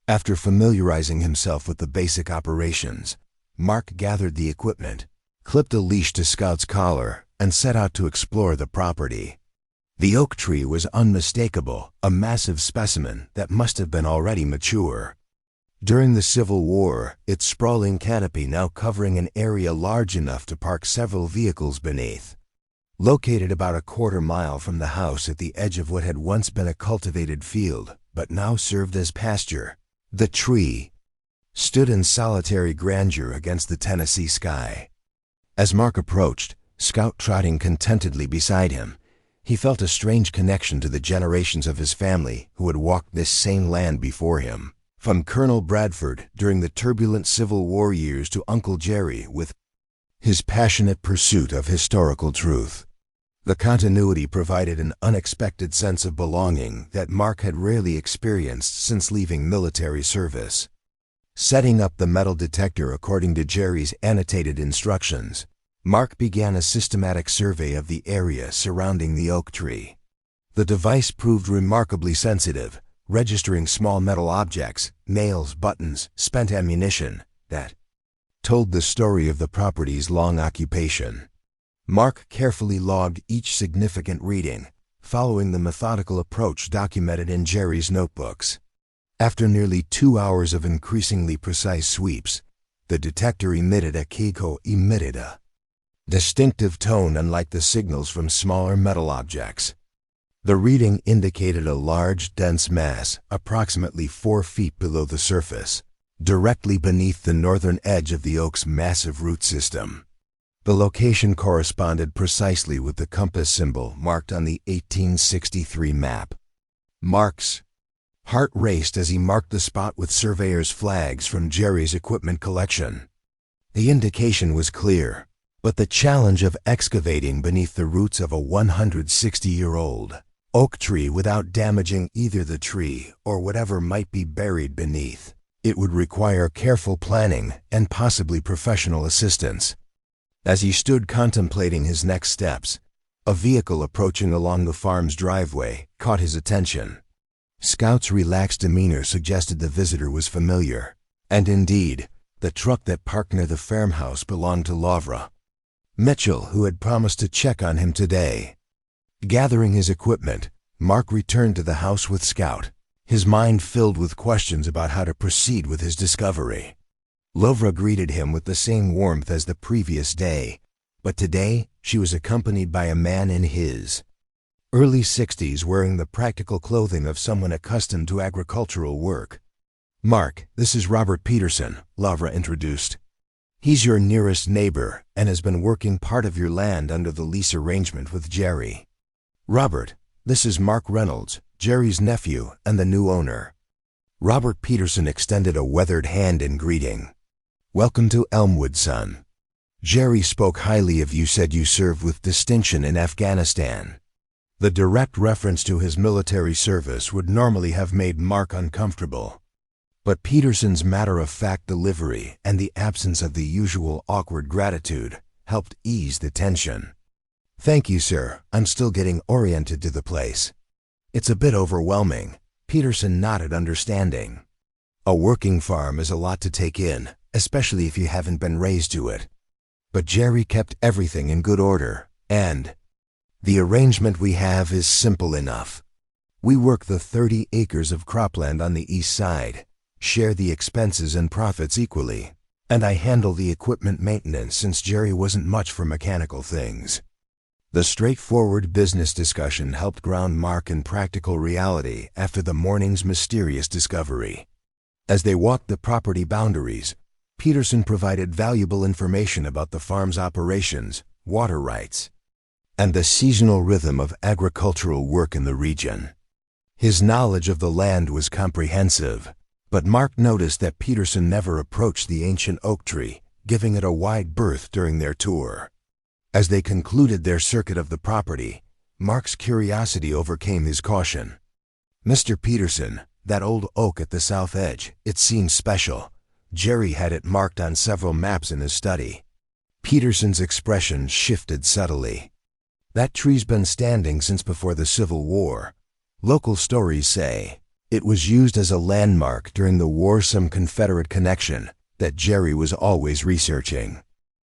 After familiarizing himself with the basic operations, Mark gathered the equipment, clipped a leash to Scout's collar, and set out to explore the property. The oak tree was unmistakable, a massive specimen that must have been already mature. During the Civil War, its sprawling canopy now covering an area large enough to park several vehicles beneath. Located about a quarter-mile from the house at the edge of what had once been a cultivated field, but now served as pasture, the tree stood in solitary grandeur against the Tennessee sky. As Mark approached, Scout trotting contentedly beside him, he felt a strange connection to the generations of his family who had walked this same land before him. From Colonel Bradford during the turbulent Civil War years to Uncle Jerry with his passionate pursuit of historical truth. The continuity provided an unexpected sense of belonging that Mark had rarely experienced since leaving military service. Setting up the metal detector according to Jerry's annotated instructions, Mark began a systematic survey of the area surrounding the oak tree. The device proved remarkably sensitive, registering small metal objects, nails, buttons, spent ammunition, that told the story of the property's long occupation. Mark carefully logged each significant reading, following the methodical approach documented in Jerry's notebooks. After nearly 2 hours of increasingly precise sweeps, the detector emitted a distinctive tone unlike the signals from smaller metal objects. The reading indicated a large, dense mass, approximately 4 feet below the surface, directly beneath the northern edge of the oak's massive root system. The location corresponded precisely with the compass symbol marked on the 1863 map. Mark's heart raced as he marked the spot with surveyor's flags from Jerry's equipment collection. The indication was clear, but the challenge of excavating beneath the roots of a 160-year-old oak tree without damaging either the tree or whatever might be buried beneath, it would require careful planning and possibly professional assistance. As he stood contemplating his next steps, a vehicle approaching along the farm's driveway caught his attention. Scout's relaxed demeanor suggested the visitor was familiar, and indeed, the truck that parked near the farmhouse belonged to Lavra Mitchell, who had promised to check on him today. Gathering his equipment, Mark returned to the house with Scout, his mind filled with questions about how to proceed with his discovery. Lavra greeted him with the same warmth as the previous day, but today she was accompanied by a man in his early 60s wearing the practical clothing of someone accustomed to agricultural work. "Mark, this is Robert Peterson," Lavra introduced. "He's your nearest neighbor and has been working part of your land under the lease arrangement with Jerry. Robert, this is Mark Reynolds, Jerry's nephew and the new owner." Robert Peterson extended a weathered hand in greeting. "Welcome to Elmwood, son. Jerry spoke highly of you, said you served with distinction in Afghanistan." The direct reference to his military service would normally have made Mark uncomfortable, but Peterson's matter-of-fact delivery and the absence of the usual awkward gratitude helped ease the tension. "Thank you, sir. I'm still getting oriented to the place. It's a bit overwhelming, Peterson nodded, understanding. A working farm is a lot to take in, especially if you haven't been raised to it. But Jerry kept everything in good order, and the arrangement we have is simple enough. We work the 30 acres of cropland on the east side, share the expenses and profits equally, and I handle the equipment maintenance since Jerry wasn't much for mechanical things. The straightforward business discussion helped ground Mark in practical reality after the morning's mysterious discovery. As they walked the property boundaries, Peterson provided valuable information about the farm's operations, water rights, and the seasonal rhythm of agricultural work in the region. His knowledge of the land was comprehensive, but Mark noticed that Peterson never approached the ancient oak tree, giving it a wide berth during their tour. As they concluded their circuit of the property, Mark's curiosity overcame his caution. "Mr. Peterson, that old oak at the south edge, it seems special. Jerry had it marked on several maps in his study." Peterson's expression shifted subtly. "That tree's been standing since before the Civil War. Local stories say it was used as a landmark during the war, some Confederate connection that Jerry was always researching.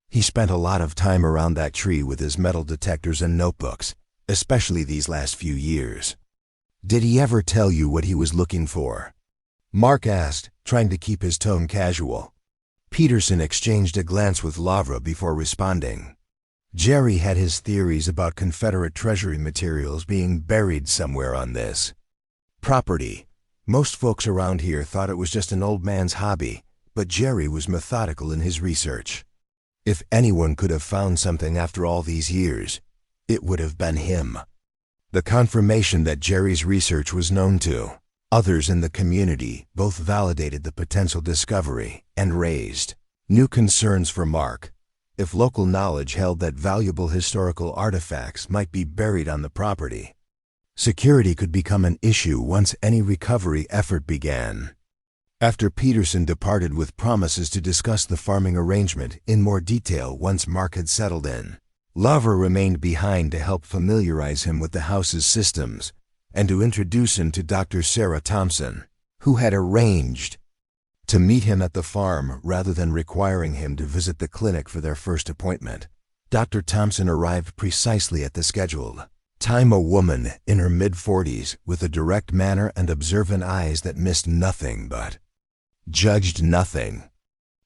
He spent a lot of time around that tree with his metal detectors and notebooks, especially these last few years." "Did he ever tell you what he was looking for?" Mark asked, trying to keep his tone casual. Peterson exchanged a glance with Lavra before responding. Jerry had his theories about Confederate treasury materials being buried somewhere on this property. Most folks around here thought it was just an old man's hobby, but Jerry was methodical in his research. If anyone could have found something after all these years, it would have been him. The confirmation that Jerry's research was known to others in the community both validated the potential discovery and raised new concerns for Mark. If local knowledge held that valuable historical artifacts might be buried on the property, security could become an issue once any recovery effort began. After Peterson departed with promises to discuss the farming arrangement in more detail once Mark had settled in, Lavra remained behind to help familiarize him with the house's systems and to introduce him to Dr. Sarah Thompson, who had arranged to meet him at the farm rather than requiring him to visit the clinic for their first appointment. Dr. Thompson arrived precisely at the scheduled time, a woman in her mid-40s with a direct manner and observant eyes that missed nothing but judged nothing.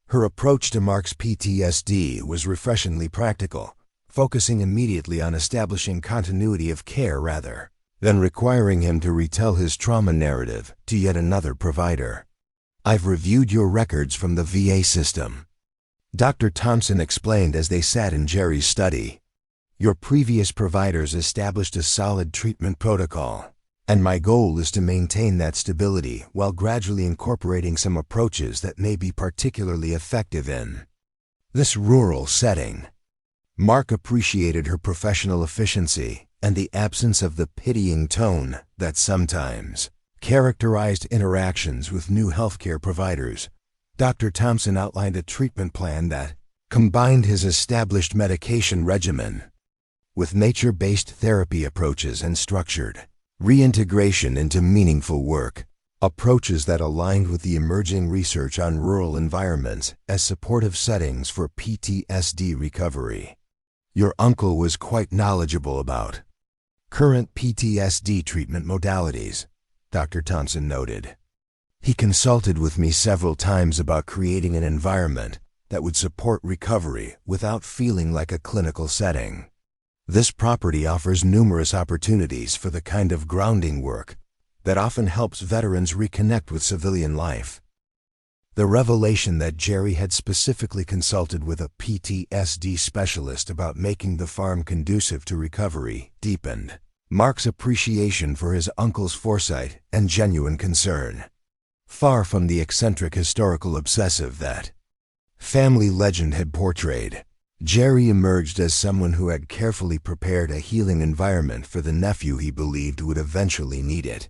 Her approach to Mark's PTSD was refreshingly practical, focusing immediately on establishing continuity of care rather than requiring him to retell his trauma narrative to yet another provider. "I've reviewed your records from the VA system," Dr. Thompson explained as they sat in Jerry's study. "Your previous providers established a solid treatment protocol, and my goal is to maintain that stability while gradually incorporating some approaches that may be particularly effective in this rural setting." Mark appreciated her professional efficiency and the absence of the pitying tone that sometimes characterized interactions with new healthcare providers. Dr. Thompson outlined a treatment plan that combined his established medication regimen with nature-based therapy approaches and structured reintegration into meaningful work, approaches that aligned with the emerging research on rural environments as supportive settings for PTSD recovery. "Your uncle was quite knowledgeable about current PTSD treatment modalities," Dr. Thompson noted. "He consulted with me several times about creating an environment that would support recovery without feeling like a clinical setting. This property offers numerous opportunities for the kind of grounding work that often helps veterans reconnect with civilian life." The revelation that Jerry had specifically consulted with a PTSD specialist about making the farm conducive to recovery deepened Mark's appreciation for his uncle's foresight and genuine concern. Far from the eccentric historical obsessive that family legend had portrayed, Jerry emerged as someone who had carefully prepared a healing environment for the nephew he believed would eventually need it.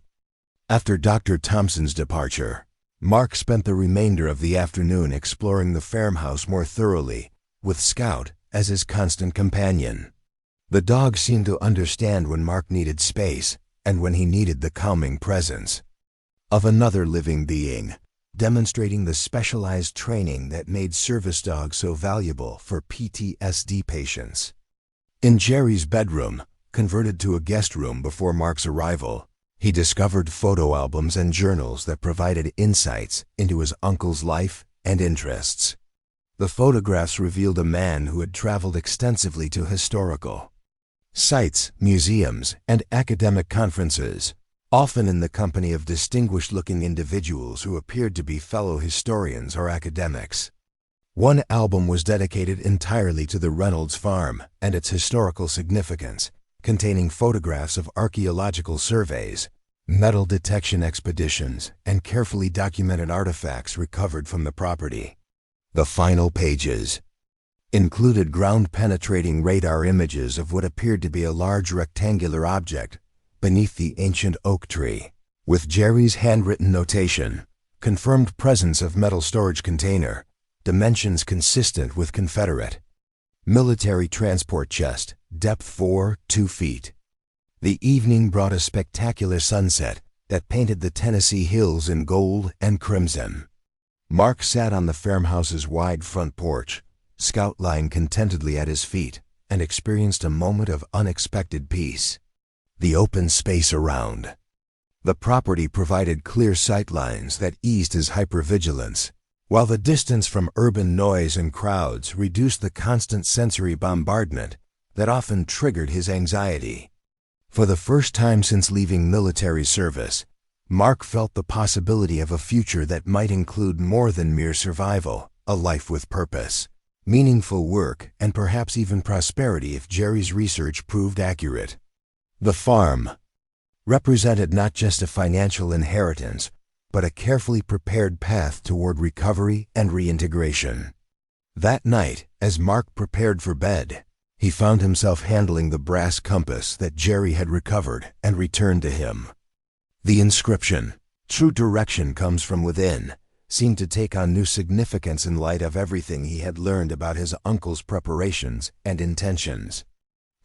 After Dr. Thompson's departure, Mark spent the remainder of the afternoon exploring the farmhouse more thoroughly, with Scout as his constant companion. The dog seemed to understand when Mark needed space and when he needed the calming presence of another living being, demonstrating the specialized training that made service dogs so valuable for PTSD patients. In Jerry's bedroom, converted to a guest room before Mark's arrival, he discovered photo albums and journals that provided insights into his uncle's life and interests. The photographs revealed a man who had traveled extensively to historical sites, museums, and academic conferences, often in the company of distinguished-looking individuals who appeared to be fellow historians or academics. One album was dedicated entirely to the Reynolds farm and its historical significance, containing photographs of archaeological surveys, metal detection expeditions, and carefully documented artifacts recovered from the property. The final pages included ground-penetrating radar images of what appeared to be a large rectangular object beneath the ancient oak tree, with Jerry's handwritten notation, confirmed presence of metal storage container, dimensions consistent with Confederate, military transport chest, depth 2 feet. The evening brought a spectacular sunset that painted the Tennessee hills in gold and crimson. Mark sat on the farmhouse's wide front porch, scout line contentedly at his feet, and experienced a moment of unexpected peace. The open space around the property provided clear sight lines that eased his hypervigilance, while the distance from urban noise and crowds reduced the constant sensory bombardment that often triggered his anxiety. For the first time since leaving military service, Mark felt the possibility of a future that might include more than mere survival, a life with purpose, meaningful work, and perhaps even prosperity if Jerry's research proved accurate. The farm represented not just a financial inheritance, but a carefully prepared path toward recovery and reintegration. That night, as Mark prepared for bed, he found himself handling the brass compass that Jerry had recovered and returned to him. The inscription, "True direction comes from within," seemed to take on new significance in light of everything he had learned about his uncle's preparations and intentions.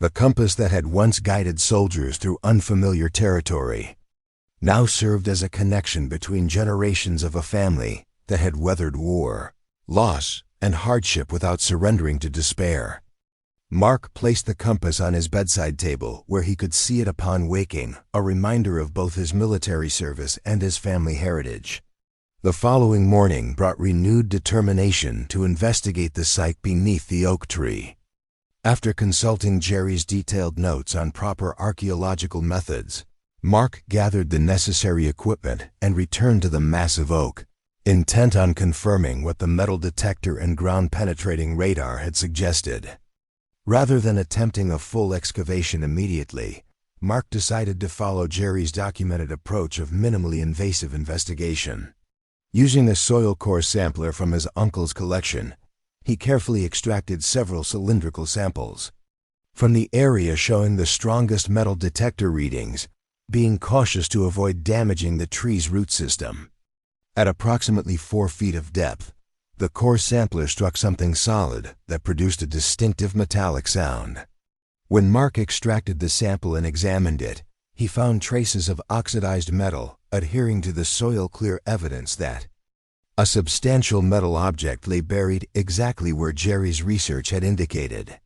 The compass that had once guided soldiers through unfamiliar territory now served as a connection between generations of a family that had weathered war, loss, and hardship without surrendering to despair. Mark placed the compass on his bedside table where he could see it upon waking, a reminder of both his military service and his family heritage. The following morning brought renewed determination to investigate the site beneath the oak tree. After consulting Jerry's detailed notes on proper archaeological methods, Mark gathered the necessary equipment and returned to the massive oak, intent on confirming what the metal detector and ground-penetrating radar had suggested. Rather than attempting a full excavation immediately, Mark decided to follow Jerry's documented approach of minimally invasive investigation. Using a soil core sampler from his uncle's collection, he carefully extracted several cylindrical samples from the area showing the strongest metal detector readings, being cautious to avoid damaging the tree's root system. At approximately 4 feet of depth, the core sampler struck something solid that produced a distinctive metallic sound. When Mark extracted the sample and examined it, he found traces of oxidized metal adhering to the soil-clear evidence that a substantial metal object lay buried exactly where Jerry's research had indicated.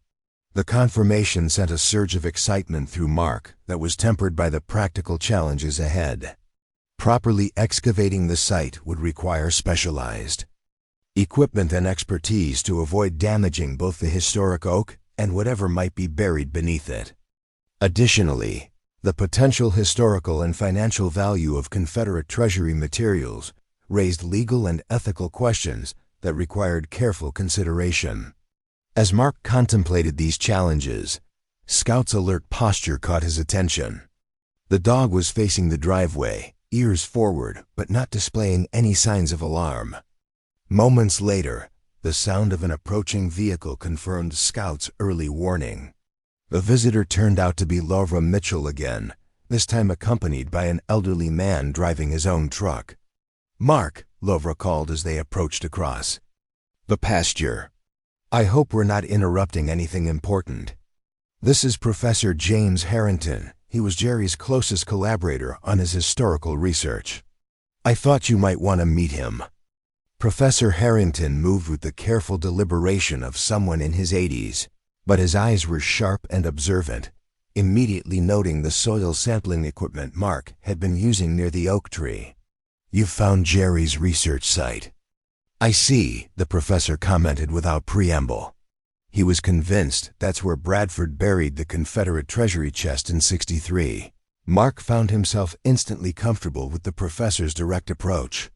The confirmation sent a surge of excitement through Mark that was tempered by the practical challenges ahead. Properly excavating the site would require specialized equipment and expertise to avoid damaging both the historic oak and whatever might be buried beneath it. Additionally, the potential historical and financial value of Confederate Treasury materials raised legal and ethical questions that required careful consideration. As Mark contemplated these challenges, Scout's alert posture caught his attention. The dog was facing the driveway, ears forward but not displaying any signs of alarm. Moments later, the sound of an approaching vehicle confirmed Scout's early warning. The visitor turned out to be Laura Mitchell again, this time accompanied by an elderly man driving his own truck. "Mark," Laura called as they approached across the pasture. "I hope we're not interrupting anything important. This is Professor James Harrington. He was Jerry's closest collaborator on his historical research." I thought you might want to meet him." Professor Harrington moved with the careful deliberation of someone in his 80s, but his eyes were sharp and observant, immediately noting the soil sampling equipment Mark had been using near the oak tree. "You've found Jerry's research site." "I see," the professor commented without preamble. He was convinced that's where Bradford buried the Confederate treasury chest in '63. Mark found himself instantly comfortable with the professor's direct approach.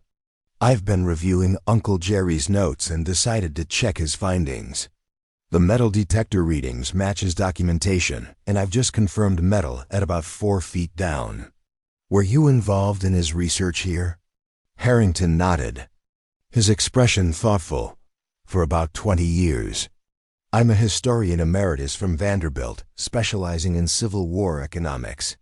"I've been reviewing Uncle Jerry's notes and decided to check his findings. The metal detector readings match his documentation, and I've just confirmed metal at about 4 feet down. Were you involved in his research here?" Harrington nodded, his expression thoughtful. "For about 20 years. I'm a historian emeritus from Vanderbilt, specializing in Civil War economics.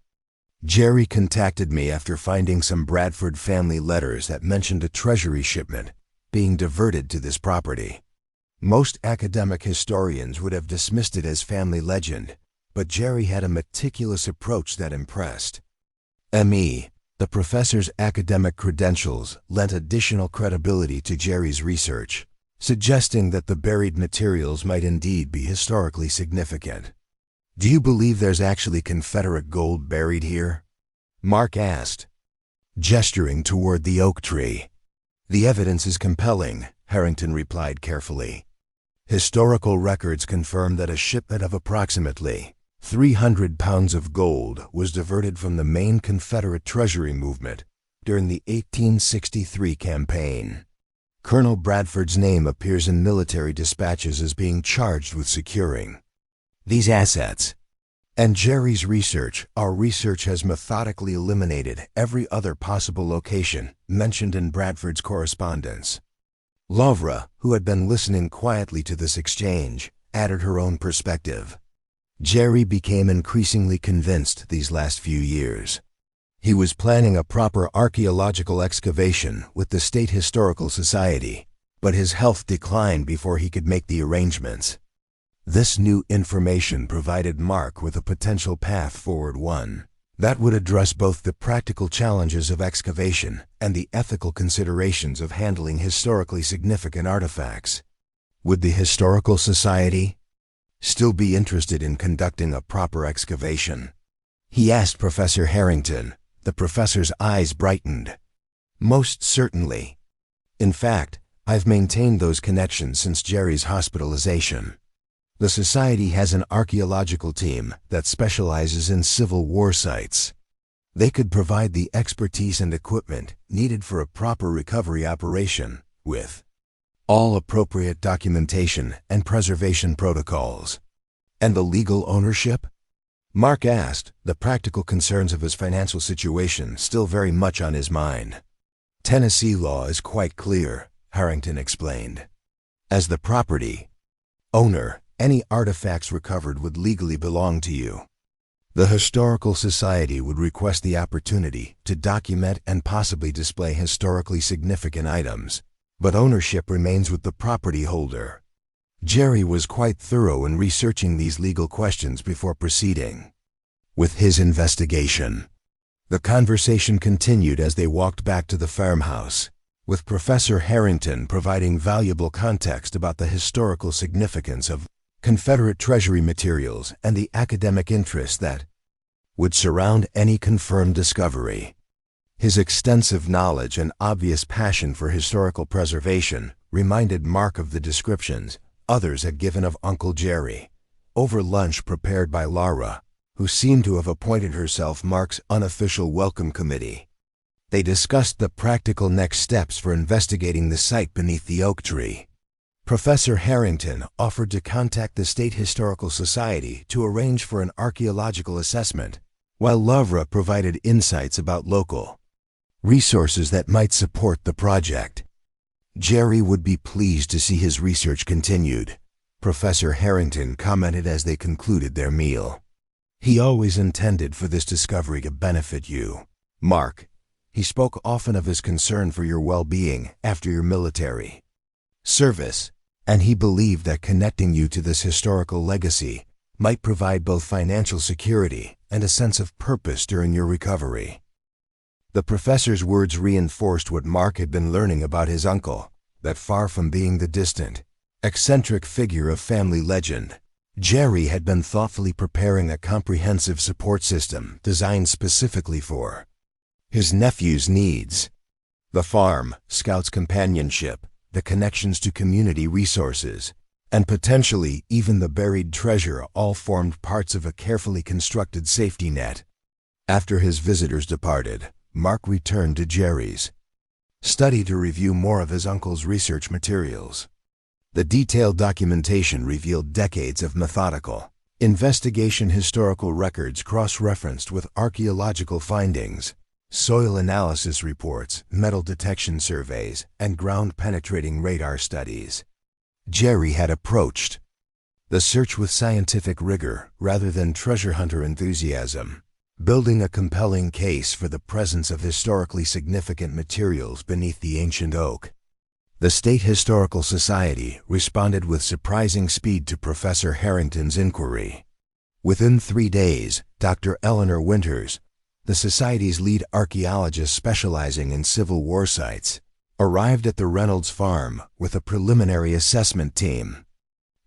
Jerry contacted me after finding some Bradford family letters that mentioned a treasury shipment being diverted to this property. Most academic historians would have dismissed it as family legend, but Jerry had a meticulous approach that impressed. M.E., the professor's academic credentials lent additional credibility to Jerry's research, suggesting that the buried materials might indeed be historically significant. "Do you believe there's actually Confederate gold buried here?" Mark asked, gesturing toward the oak tree. "The evidence is compelling," Harrington replied carefully. "Historical records confirm that a shipment of approximately 300 pounds of gold was diverted from the main Confederate treasury movement during the 1863 campaign. Colonel Bradford's name appears in military dispatches as being charged with securing these assets. And Jerry's research, our research has methodically eliminated every other possible location mentioned in Bradford's correspondence." Laura, who had been listening quietly to this exchange, added her own perspective. Jerry became increasingly convinced these last few years. He was planning a proper archaeological excavation with the State Historical Society, but his health declined before he could make the arrangements. This new information provided Mark with a potential path forward, one that would address both the practical challenges of excavation and the ethical considerations of handling historically significant artifacts. Would the Historical Society still be interested in conducting a proper excavation? He asked Professor Harrington. The professor's eyes brightened. "Most certainly. In fact, I've maintained those connections since Jerry's hospitalization. The Society has an archaeological team that specializes in Civil War sites. They could provide the expertise and equipment needed for a proper recovery operation, with all appropriate documentation and preservation protocols." "And the legal ownership?" Mark asked, the practical concerns of his financial situation still very much on his mind. "Tennessee law is quite clear," Harrington explained. "As the property owner, any artifacts recovered would legally belong to you. The Historical Society would request the opportunity to document and possibly display historically significant items, but ownership remains with the property holder." Jerry was quite thorough in researching these legal questions before proceeding with his investigation. The conversation continued as they walked back to the farmhouse, with Professor Harrington providing valuable context about the historical significance of Confederate treasury materials and the academic interest that would surround any confirmed discovery. His extensive knowledge and obvious passion for historical preservation reminded Mark of the descriptions others had given of Uncle Jerry over lunch prepared by Laura, who seemed to have appointed herself Mark's unofficial welcome committee. They discussed the practical next steps for investigating the site beneath the oak tree. Professor Harrington offered to contact the State Historical Society to arrange for an archaeological assessment, while Laura provided insights about local resources that might support the project. Jerry would be pleased to see his research continued, Professor Harrington commented as they concluded their meal. "He always intended for this discovery to benefit you, Mark. He spoke often of his concern for your well-being after your military service, and he believed that connecting you to this historical legacy might provide both financial security and a sense of purpose during your recovery." The professor's words reinforced what Mark had been learning about his uncle, that far from being the distant, eccentric figure of family legend, Jerry had been thoughtfully preparing a comprehensive support system designed specifically for his nephew's needs. The farm, Scout's companionship, the connections to community resources, and potentially even the buried treasure all formed parts of a carefully constructed safety net. After his visitors departed, Mark returned to Jerry's study to review more of his uncle's research materials. The detailed documentation revealed decades of methodical investigation, historical records cross-referenced with archaeological findings, soil analysis reports, metal detection surveys, and ground-penetrating radar studies. Jerry had approached the search with scientific rigor rather than treasure hunter enthusiasm, building a compelling case for the presence of historically significant materials beneath the ancient oak. The State Historical Society responded with surprising speed to Professor Harrington's inquiry. Within 3 days, Dr. Eleanor Winters, the Society's lead archaeologist specializing in Civil War sites, arrived at the Reynolds farm with a preliminary assessment team.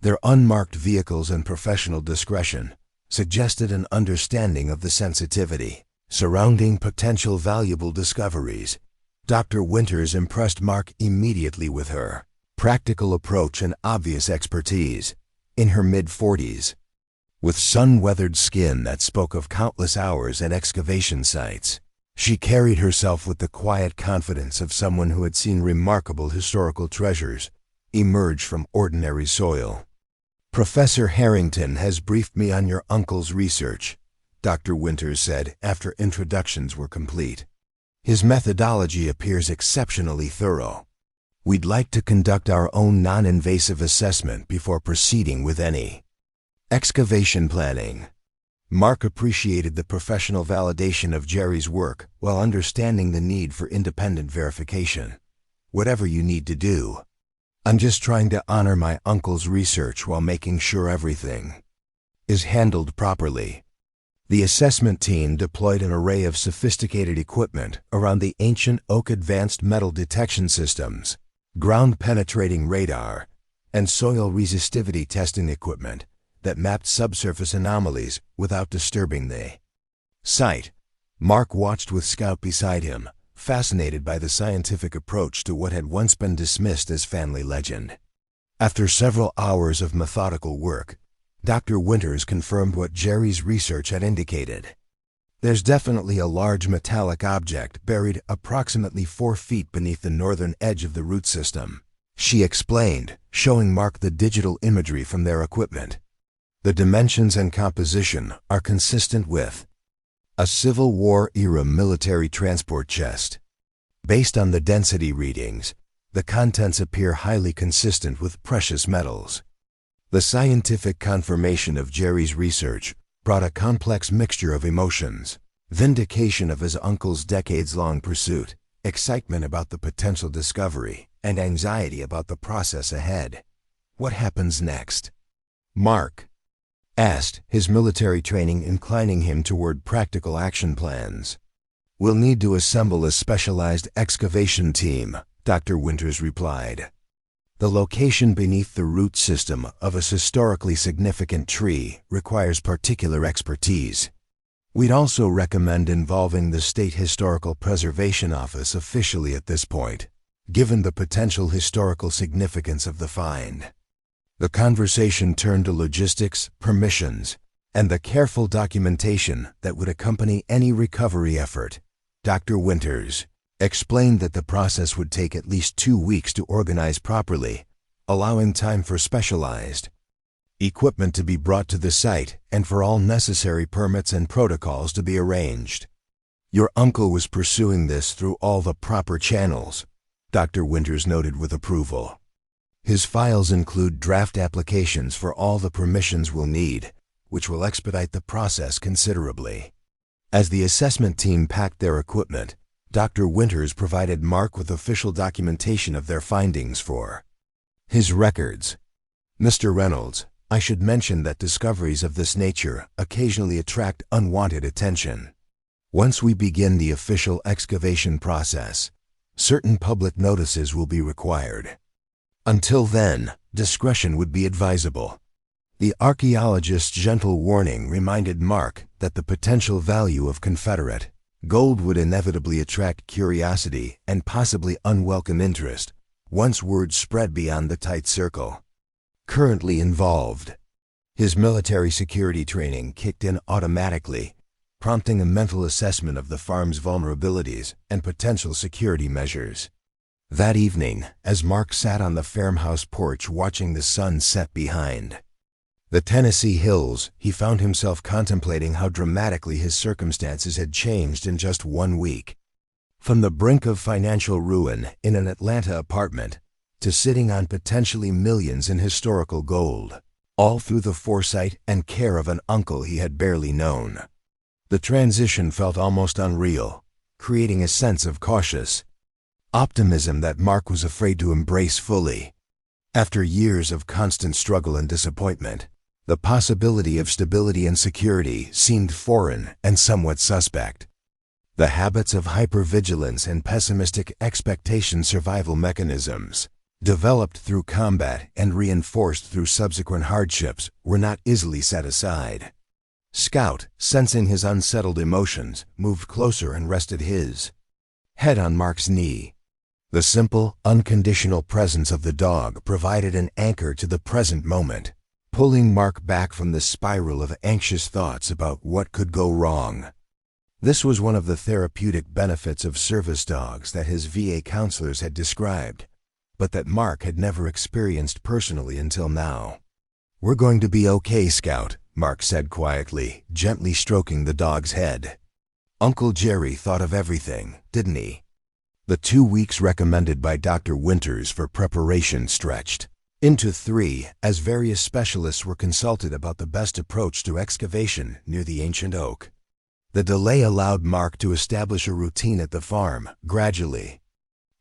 Their unmarked vehicles and professional discretion suggested an understanding of the sensitivity surrounding potential valuable discoveries. Dr. Winters impressed Mark immediately with her practical approach and obvious expertise. In her mid-40s, with sun-weathered skin that spoke of countless hours at excavation sites, she carried herself with the quiet confidence of someone who had seen remarkable historical treasures emerge from ordinary soil. "Professor Harrington has briefed me on your uncle's research," Dr. Winters said after introductions were complete. "His methodology appears exceptionally thorough. We'd like to conduct our own non-invasive assessment before proceeding with any excavation planning." Mark appreciated the professional validation of Jerry's work while understanding the need for independent verification. "Whatever you need to do, I'm just trying to honor my uncle's research while making sure everything is handled properly." The assessment team deployed an array of sophisticated equipment around the ancient oak, advanced metal detection systems, ground-penetrating radar, and soil resistivity testing equipment that mapped subsurface anomalies without disturbing the site. Mark watched with Scout beside him, fascinated by the scientific approach to what had once been dismissed as family legend. After several hours of methodical work, Dr. Winters confirmed what Jerry's research had indicated. "There's definitely a large metallic object buried approximately 4 feet beneath the northern edge of the root system," she explained, showing Mark the digital imagery from their equipment. "The dimensions and composition are consistent with a Civil War-era military transport chest. Based on the density readings, the contents appear highly consistent with precious metals." The scientific confirmation of Jerry's research brought a complex mixture of emotions: vindication of his uncle's decades-long pursuit, excitement about the potential discovery, and anxiety about the process ahead. "What happens next?" Mark asked, his military training inclining him toward practical action plans. "We'll need to assemble a specialized excavation team," Dr. Winters replied. "The location beneath the root system of a historically significant tree requires particular expertise. We'd also recommend involving the State Historical Preservation Office officially at this point, given the potential historical significance of the find." The conversation turned to logistics, permissions, and the careful documentation that would accompany any recovery effort. Dr. Winters explained that the process would take at least 2 weeks to organize properly, allowing time for specialized equipment to be brought to the site and for all necessary permits and protocols to be arranged. "Your uncle was pursuing this through all the proper channels," Dr. Winters noted with approval. "His files include draft applications for all the permissions we'll need, which will expedite the process considerably." As the assessment team packed their equipment, Dr. Winters provided Mark with official documentation of their findings for his records. "Mr. Reynolds, I should mention that discoveries of this nature occasionally attract unwanted attention. Once we begin the official excavation process, certain public notices will be required. Until then, discretion would be advisable. The archaeologist's gentle warning reminded Mark that the potential value of Confederate gold would inevitably attract curiosity and possibly unwelcome interest once word spread beyond the tight circle currently involved. His military security training kicked in automatically, prompting a mental assessment of the farm's vulnerabilities and potential security measures. That evening, as Mark sat on the farmhouse porch watching the sun set behind the Tennessee hills, he found himself contemplating how dramatically his circumstances had changed in just 1 week. From the brink of financial ruin in an Atlanta apartment to sitting on potentially millions in historical gold, all through the foresight and care of an uncle he had barely known. The transition felt almost unreal, creating a sense of cautious optimism that Mark was afraid to embrace fully. After years of constant struggle and disappointment, the possibility of stability and security seemed foreign and somewhat suspect. The habits of hypervigilance and pessimistic expectation survival mechanisms, developed through combat and reinforced through subsequent hardships, were not easily set aside. Scout, sensing his unsettled emotions, moved closer and rested his head on Mark's knee. The simple, unconditional presence of the dog provided an anchor to the present moment, pulling Mark back from the spiral of anxious thoughts about what could go wrong. This was one of the therapeutic benefits of service dogs that his VA counselors had described, but that Mark had never experienced personally until now. "We're going to be okay, Scout," Mark said quietly, gently stroking the dog's head. Uncle Jerry thought of everything, didn't he? The 2 weeks recommended by Dr. Winters for preparation stretched into 3 as various specialists were consulted about the best approach to excavation near the ancient oak. The delay allowed Mark to establish a routine at the farm, gradually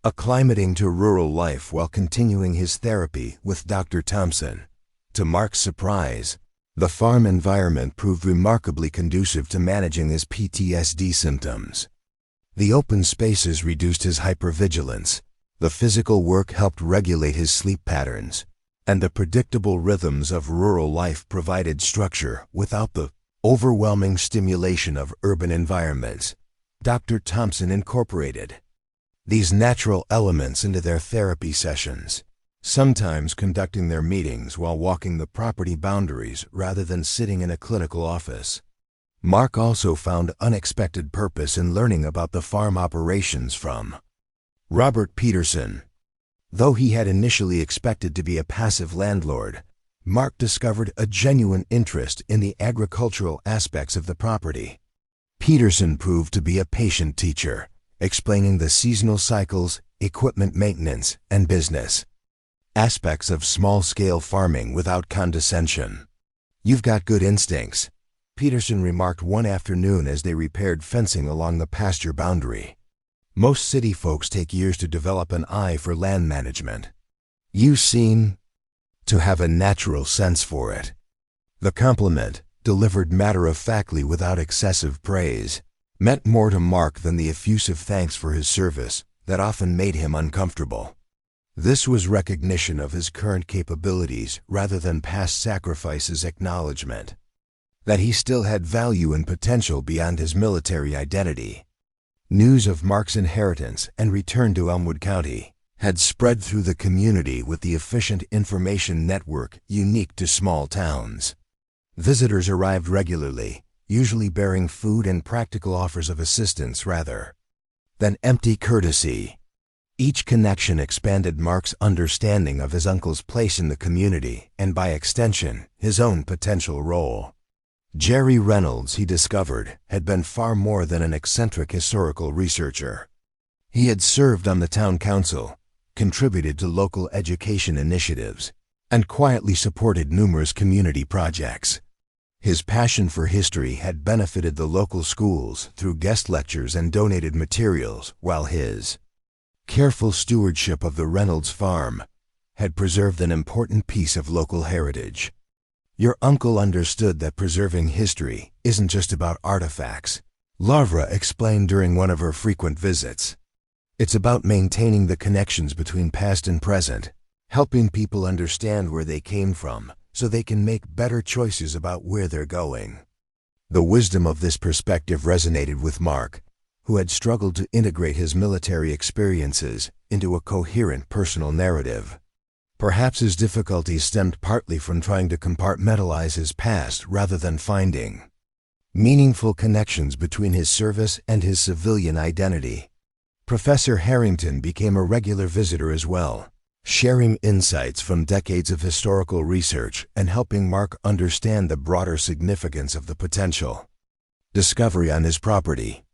acclimating to rural life while continuing his therapy with Dr. Thompson. To Mark's surprise, the farm environment proved remarkably conducive to managing his PTSD symptoms. The open spaces reduced his hypervigilance, the physical work helped regulate his sleep patterns, and the predictable rhythms of rural life provided structure without the overwhelming stimulation of urban environments. Dr. Thompson incorporated these natural elements into their therapy sessions, sometimes conducting their meetings while walking the property boundaries rather than sitting in a clinical office. Mark also found unexpected purpose in learning about the farm operations from Robert Peterson. Though he had initially expected to be a passive landlord, Mark discovered a genuine interest in the agricultural aspects of the property. Peterson proved to be a patient teacher, explaining the seasonal cycles, equipment maintenance, and business aspects of small-scale farming without condescension. "You've got good instincts," Peterson remarked one afternoon as they repaired fencing along the pasture boundary. "Most city folks take years to develop an eye for land management. You seem to have a natural sense for it." The compliment, delivered matter-of-factly without excessive praise, meant more to Mark than the effusive thanks for his service that often made him uncomfortable. This was recognition of his current capabilities rather than past sacrifices, acknowledgement that he still had value and potential beyond his military identity. News of Mark's inheritance and return to Elmwood County had spread through the community with the efficient information network unique to small towns. Visitors arrived regularly, usually bearing food and practical offers of assistance rather than empty courtesy. Each connection expanded Mark's understanding of his uncle's place in the community and, by extension, his own potential role. Jerry Reynolds, he discovered, had been far more than an eccentric historical researcher. He had served on the town council, contributed to local education initiatives, and quietly supported numerous community projects. His passion for history had benefited the local schools through guest lectures and donated materials, while his careful stewardship of the Reynolds farm had preserved an important piece of local heritage. Your uncle understood that preserving history isn't just about artifacts, Larva explained during one of her frequent visits. It's about maintaining the connections between past and present, helping people understand where they came from so they can make better choices about where they're going. The wisdom of this perspective resonated with Mark, who had struggled to integrate his military experiences into a coherent personal narrative. Perhaps his difficulties stemmed partly from trying to compartmentalize his past rather than finding meaningful connections between his service and his civilian identity. Professor Harrington became a regular visitor as well, sharing insights from decades of historical research and helping Mark understand the broader significance of the potential discovery on his property.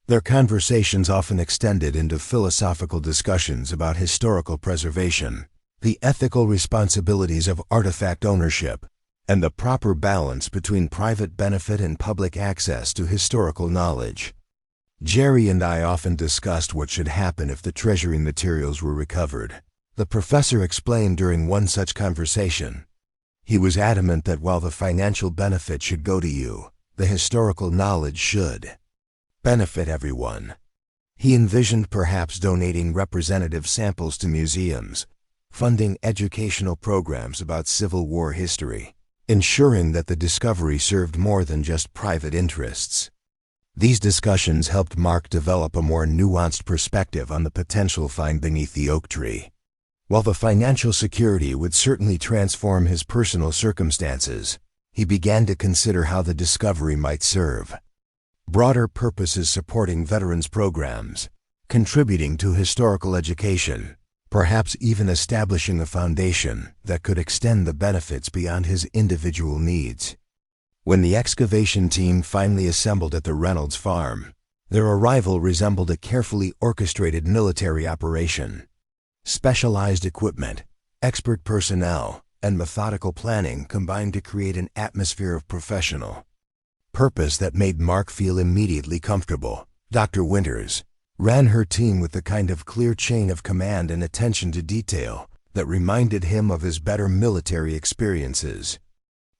Their conversations often extended into philosophical discussions about historical preservation, the ethical responsibilities of artifact ownership, and the proper balance between private benefit and public access to historical knowledge. Jerry and I often discussed what should happen if the treasury materials were recovered, the professor explained during one such conversation. He was adamant that while the financial benefit should go to you, the historical knowledge should benefit everyone. He envisioned perhaps donating representative samples to museums, funding educational programs about Civil War history, ensuring that the discovery served more than just private interests. These discussions helped Mark develop a more nuanced perspective on the potential find beneath the oak tree. While the financial security would certainly transform his personal circumstances, he began to consider how the discovery might serve broader purposes, supporting veterans programs, contributing to historical education, perhaps even establishing a foundation that could extend the benefits beyond his individual needs. When the excavation team finally assembled at the Reynolds farm, their arrival resembled a carefully orchestrated military operation. Specialized equipment, expert personnel, and methodical planning combined to create an atmosphere of professional purpose that made Mark feel immediately comfortable. Dr. Winters ran her team with the kind of clear chain of command and attention to detail that reminded him of his better military experiences.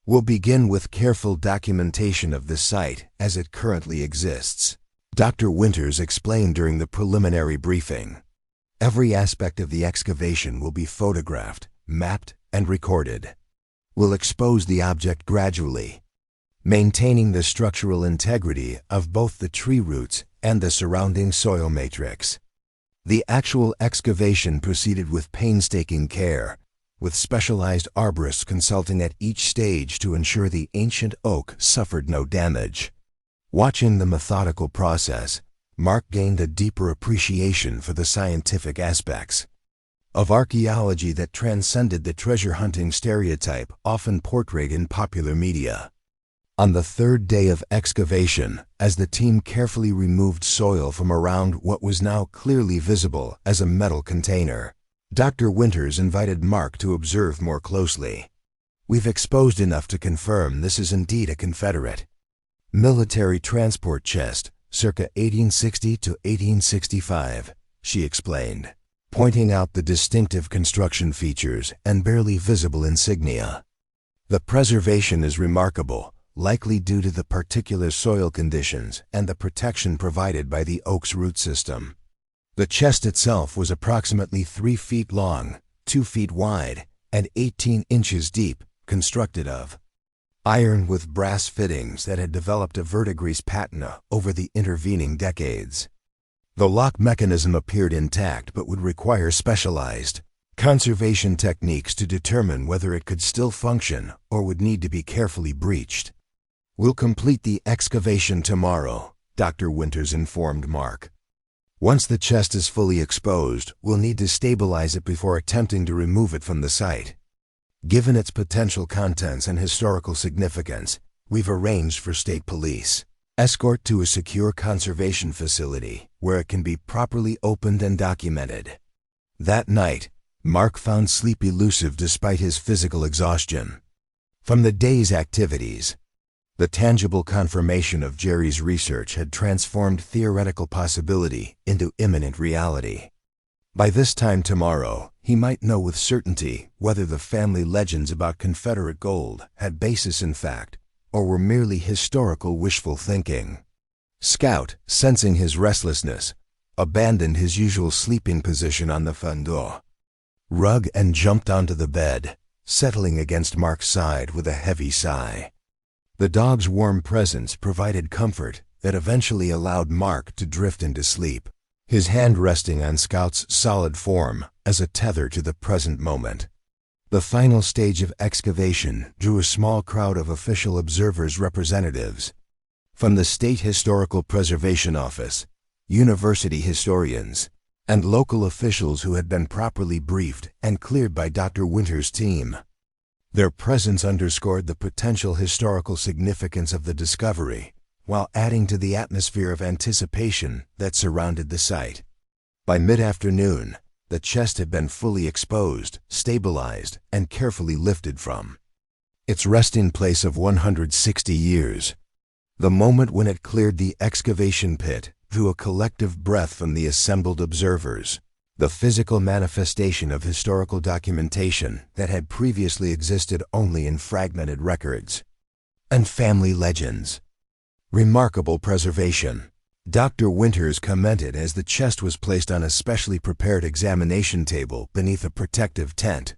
We'll begin with careful documentation of the site as it currently exists, Dr. Winters explained during the preliminary briefing. Every aspect of the excavation will be photographed, mapped, and recorded. We'll expose the object gradually, maintaining the structural integrity of both the tree roots and the surrounding soil matrix. The actual excavation proceeded with painstaking care, with specialized arborists consulting at each stage to ensure the ancient oak suffered no damage. Watching the methodical process, Mark gained a deeper appreciation for the scientific aspects of archaeology that transcended the treasure hunting stereotype often portrayed in popular media. On the third day of excavation, as the team carefully removed soil from around what was now clearly visible as a metal container, Dr. Winters invited Mark to observe more closely. "We've exposed enough to confirm this is indeed a Confederate military transport chest, circa 1860 to 1865, she explained, pointing out the distinctive construction features and barely visible insignia. "The preservation is remarkable, likely due to the particular soil conditions and the protection provided by the oak's root system. The chest itself was approximately 3 feet long, 2 feet wide, and 18 inches deep, constructed of iron with brass fittings that had developed a verdigris patina over the intervening decades. The lock mechanism appeared intact but would require specialized conservation techniques to determine whether it could still function or would need to be carefully breached. We'll complete the excavation tomorrow," Dr. Winters informed Mark. "Once the chest is fully exposed, we'll need to stabilize it before attempting to remove it from the site. Given its potential contents and historical significance, we've arranged for state police escort to a secure conservation facility where it can be properly opened and documented." That night, Mark found sleep elusive despite his physical exhaustion. From the day's activities, the tangible confirmation of Jerry's research had transformed theoretical possibility into imminent reality. By this time tomorrow, he might know with certainty whether the family legends about Confederate gold had basis in fact or were merely historical wishful thinking. Scout, sensing his restlessness, abandoned his usual sleeping position on the fendor rug and jumped onto the bed, settling against Mark's side with a heavy sigh. The dog's warm presence provided comfort that eventually allowed Mark to drift into sleep, his hand resting on Scout's solid form as a tether to the present moment. The final stage of excavation drew a small crowd of official observers representatives from the State Historical Preservation Office, university historians, and local officials who had been properly briefed and cleared by Dr. Winter's team. Their presence underscored the potential historical significance of the discovery, while adding to the atmosphere of anticipation that surrounded the site. By mid-afternoon, the chest had been fully exposed, stabilized, and carefully lifted from its resting place of 160 years. The moment when it cleared the excavation pit drew a collective breath from the assembled observers, the physical manifestation of historical documentation that had previously existed only in fragmented records and family legends. Remarkable preservation, Dr. Winters commented as the chest was placed on a specially prepared examination table beneath a protective tent.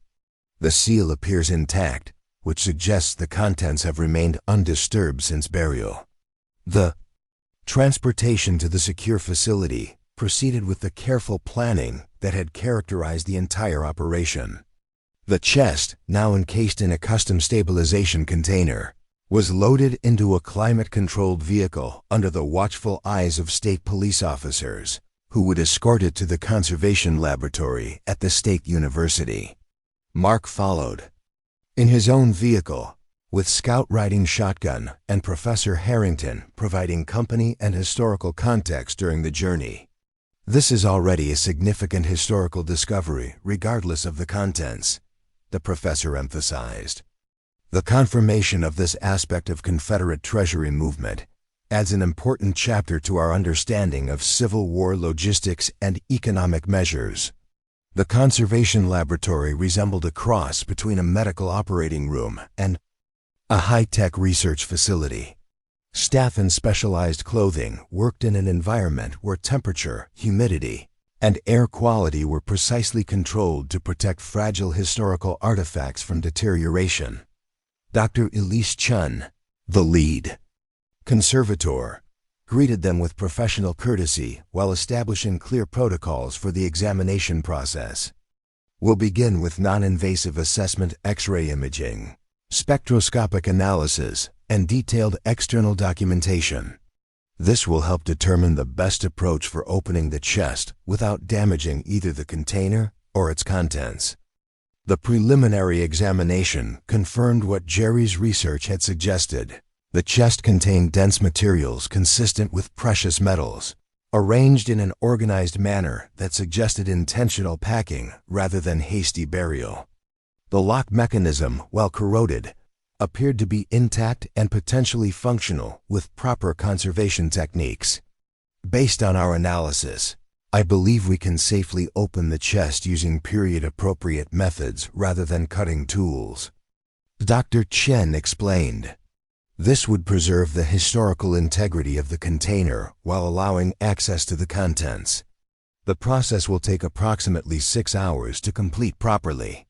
The seal appears intact, which suggests the contents have remained undisturbed since burial. The transportation to the secure facility proceeded with the careful planning that had characterized the entire operation. The chest, now encased in a custom stabilization container, was loaded into a climate-controlled vehicle under the watchful eyes of state police officers, who would escort it to the conservation laboratory at the state university. Mark followed in his own vehicle, with Scout riding shotgun and Professor Harrington providing company and historical context during the journey. This is already a significant historical discovery, regardless of the contents, the professor emphasized. The confirmation of this aspect of Confederate treasury movement adds an important chapter to our understanding of Civil War logistics and economic measures. The conservation laboratory resembled a cross between a medical operating room and a high-tech research facility. Staff in specialized clothing worked in an environment where temperature, humidity, and air quality were precisely controlled to protect fragile historical artifacts from deterioration. Dr. Elise Chun, the lead conservator, greeted them with professional courtesy while establishing clear protocols for the examination process. We'll begin with non-invasive assessment X-ray imaging, spectroscopic analysis, and detailed external documentation. This will help determine the best approach for opening the chest without damaging either the container or its contents. The preliminary examination confirmed what Jerry's research had suggested. The chest contained dense materials consistent with precious metals, arranged in an organized manner that suggested intentional packing rather than hasty burial. The lock mechanism, while corroded, appeared to be intact and potentially functional with proper conservation techniques. Based on our analysis, I believe we can safely open the chest using period-appropriate methods rather than cutting tools. Dr. Chen explained. This would preserve the historical integrity of the container while allowing access to the contents. The process will take approximately 6 hours to complete properly.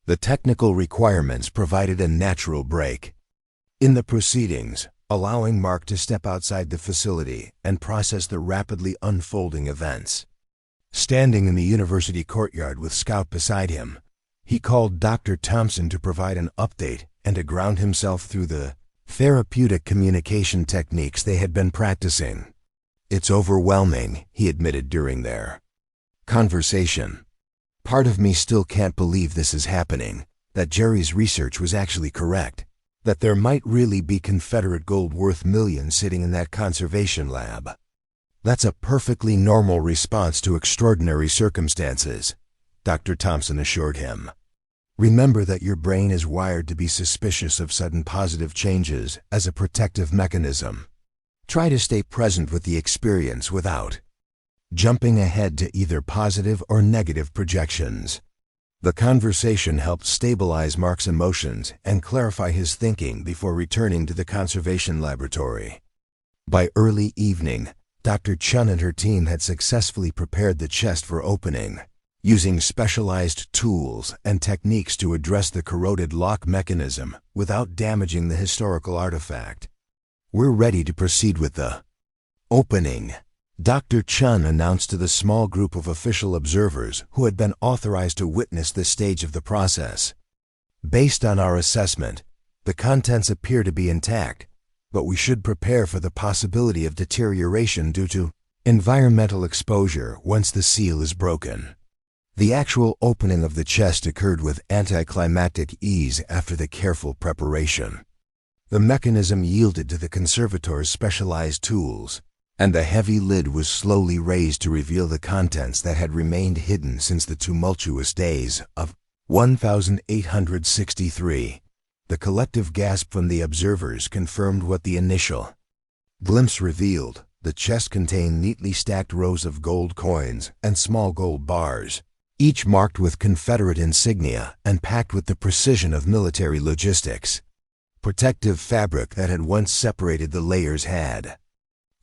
The technical requirements provided a natural break in the proceedings, allowing Mark to step outside the facility and process the rapidly unfolding events. Standing in the university courtyard with Scout beside him, he called Dr. Thompson to provide an update and to ground himself through the therapeutic communication techniques they had been practicing. It's overwhelming, he admitted during their conversation. Part of me still can't believe this is happening, that Jerry's research was actually correct, that there might really be Confederate gold worth millions sitting in that conservation lab. That's a perfectly normal response to extraordinary circumstances, Dr. Thompson assured him. Remember that your brain is wired to be suspicious of sudden positive changes as a protective mechanism. Try to stay present with the experience without jumping ahead to either positive or negative projections. The conversation helped stabilize Mark's emotions and clarify his thinking before returning to the conservation laboratory. By early evening, Dr. Chun and her team had successfully prepared the chest for opening, using specialized tools and techniques to address the corroded lock mechanism without damaging the historical artifact. "We're ready to proceed with the opening," Dr. Chun announced to the small group of official observers who had been authorized to witness this stage of the process. "Based on our assessment, the contents appear to be intact, but we should prepare for the possibility of deterioration due to environmental exposure once the seal is broken." The actual opening of the chest occurred with anticlimactic ease after the careful preparation. The mechanism yielded to the conservator's specialized tools, and the heavy lid was slowly raised to reveal the contents that had remained hidden since the tumultuous days of 1863. The collective gasp from the observers confirmed what the initial glimpse revealed. The chest contained neatly stacked rows of gold coins and small gold bars, each marked with Confederate insignia and packed with the precision of military logistics. Protective fabric that had once separated the layers had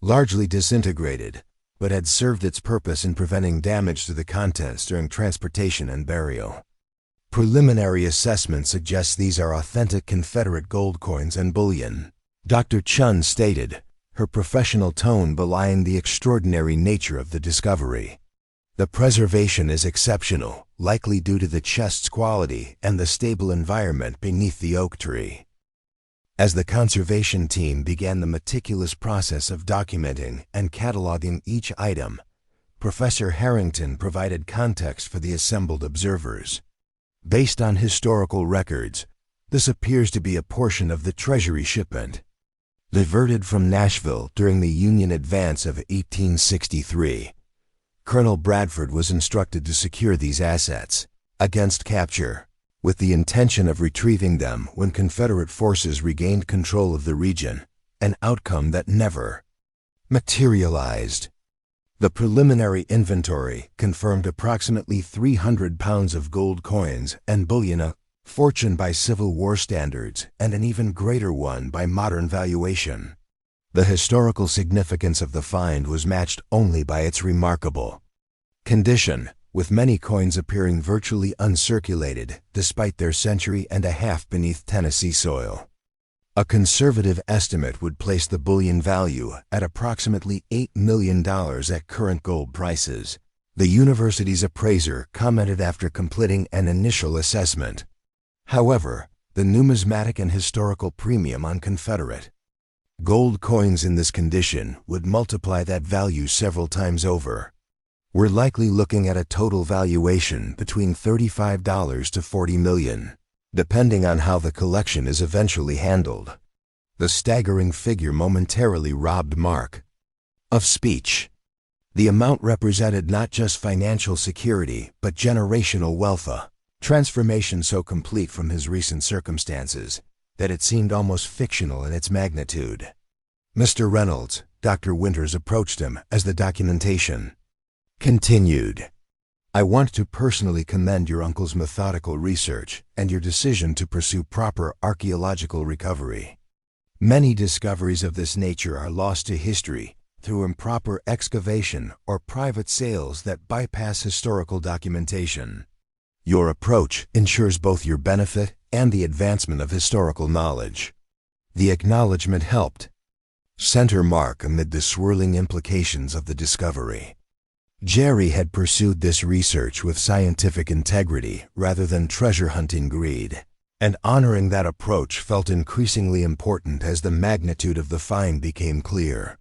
largely disintegrated, but had served its purpose in preventing damage to the contents during transportation and burial. Preliminary assessment suggests these are authentic Confederate gold coins and bullion, Dr. Chun stated, her professional tone belying the extraordinary nature of the discovery. "The preservation is exceptional, likely due to the chest's quality and the stable environment beneath the oak tree." As the conservation team began the meticulous process of documenting and cataloging each item, Professor Harrington provided context for the assembled observers. "Based on historical records, this appears to be a portion of the Treasury shipment diverted from Nashville during the Union advance of 1863. Colonel Bradford was instructed to secure these assets against capture, with the intention of retrieving them when Confederate forces regained control of the region, an outcome that never materialized. The preliminary inventory confirmed approximately 300 pounds of gold coins and bullion, a fortune by Civil War standards and an even greater one by modern valuation. The historical significance of the find was matched only by its remarkable condition, with many coins appearing virtually uncirculated despite their century and a half beneath Tennessee soil. A conservative estimate would place the bullion value at approximately $8 million at current gold prices, the university's appraiser commented after completing an initial assessment. However, the numismatic and historical premium on Confederate gold coins in this condition would multiply that value several times over. "We're likely looking at a total valuation between $35 to $40 million, depending on how the collection is eventually handled." The staggering figure momentarily robbed Mark of speech. The amount represented not just financial security, but generational wealth, a transformation so complete from his recent circumstances that it seemed almost fictional in its magnitude. "Mr. Reynolds," Dr. Winters approached him as the documentation continued. "I want to personally commend your uncle's methodical research and your decision to pursue proper archaeological recovery. Many discoveries of this nature are lost to history through improper excavation or private sales that bypass historical documentation. Your approach ensures both your benefit and the advancement of historical knowledge." The acknowledgement helped center Mark amid the swirling implications of the discovery. Jerry had pursued this research with scientific integrity rather than treasure-hunting greed, and honoring that approach felt increasingly important as the magnitude of the find became clear.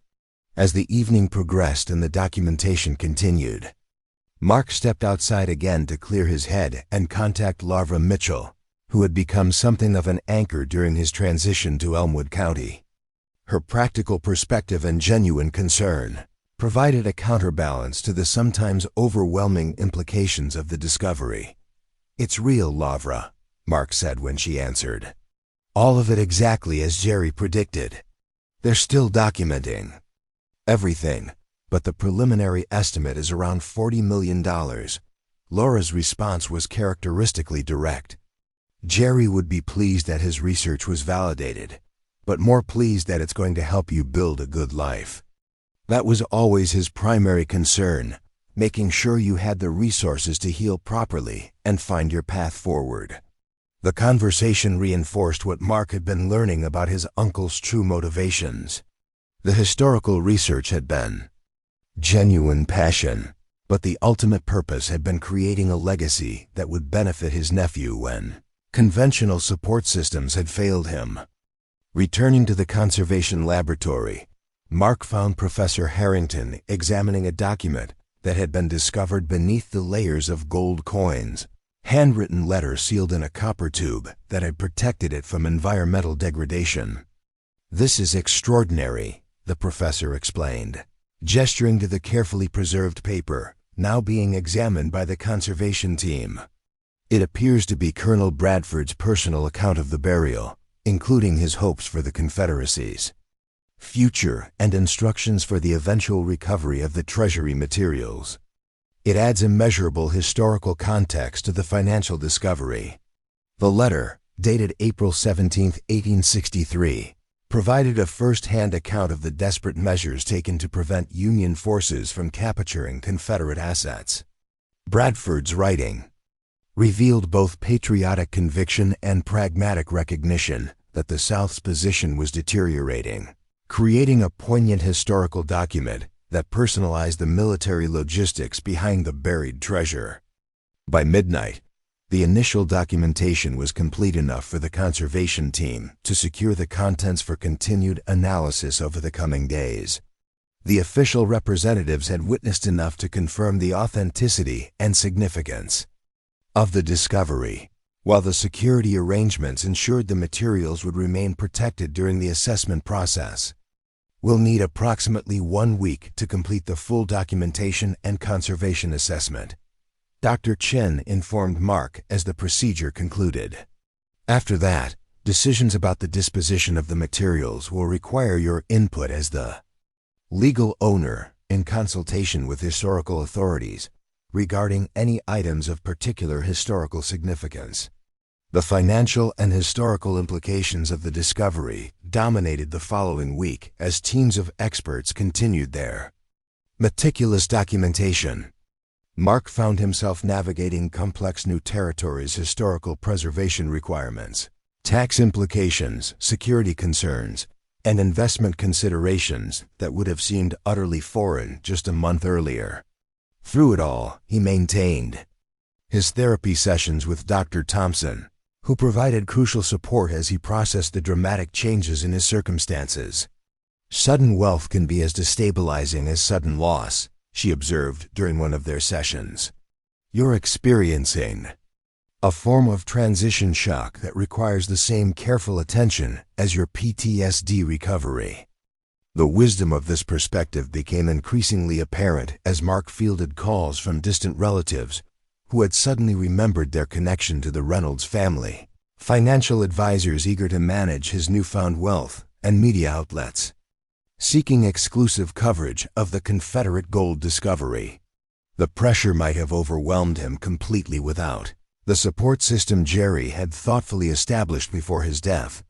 As the evening progressed and the documentation continued, Mark stepped outside again to clear his head and contact Larva Mitchell, who had become something of an anchor during his transition to Elmwood County. Her practical perspective and genuine concern provided a counterbalance to the sometimes overwhelming implications of the discovery. "It's real, Lavra," Mark said when she answered. "All of it exactly as Jerry predicted. They're still documenting everything, but the preliminary estimate is around $40 million. Laura's response was characteristically direct. Jerry would be pleased that his research was validated, but more pleased that it's going to help you build a good life. That was always his primary concern, making sure you had the resources to heal properly and find your path forward. The conversation reinforced what Mark had been learning about his uncle's true motivations. The historical research had been genuine passion, but the ultimate purpose had been creating a legacy that would benefit his nephew when conventional support systems had failed him. Returning to the conservation laboratory, Mark found Professor Harrington examining a document that had been discovered beneath the layers of gold coins, handwritten letters sealed in a copper tube that had protected it from environmental degradation. "This is extraordinary," the professor explained, gesturing to the carefully preserved paper, now being examined by the conservation team. "It appears to be Colonel Bradford's personal account of the burial, including his hopes for the Confederacy's future and instructions for the eventual recovery of the treasury materials. It adds immeasurable historical context to the financial discovery." The letter, dated April 17, 1863, provided a first-hand account of the desperate measures taken to prevent Union forces from capturing Confederate assets. Bradford's writing revealed both patriotic conviction and pragmatic recognition that the South's position was deteriorating, creating a poignant historical document that personalized the military logistics behind the buried treasure. By midnight, the initial documentation was complete enough for the conservation team to secure the contents for continued analysis over the coming days. The official representatives had witnessed enough to confirm the authenticity and significance of the discovery, while the security arrangements ensured the materials would remain protected during the assessment process. "We'll need approximately 1 week to complete the full documentation and conservation assessment," Dr. Chen informed Mark as the procedure concluded. "After that, decisions about the disposition of the materials will require your input as the legal owner in consultation with historical authorities regarding any items of particular historical significance." The financial and historical implications of the discovery dominated the following week as teams of experts continued their meticulous documentation. Mark found himself navigating complex new territories' historical preservation requirements, tax implications, security concerns, and investment considerations that would have seemed utterly foreign just a month earlier. Through it all, he maintained his therapy sessions with Dr. Thompson, who provided crucial support as he processed the dramatic changes in his circumstances. "Sudden wealth can be as destabilizing as sudden loss," she observed during one of their sessions. "You're experiencing a form of transition shock that requires the same careful attention as your PTSD recovery." The wisdom of this perspective became increasingly apparent as Mark fielded calls from distant relatives who had suddenly remembered their connection to the Reynolds family, financial advisors eager to manage his newfound wealth, and media outlets seeking exclusive coverage of the Confederate gold discovery. The pressure might have overwhelmed him completely without the support system Jerry had thoughtfully established before his death.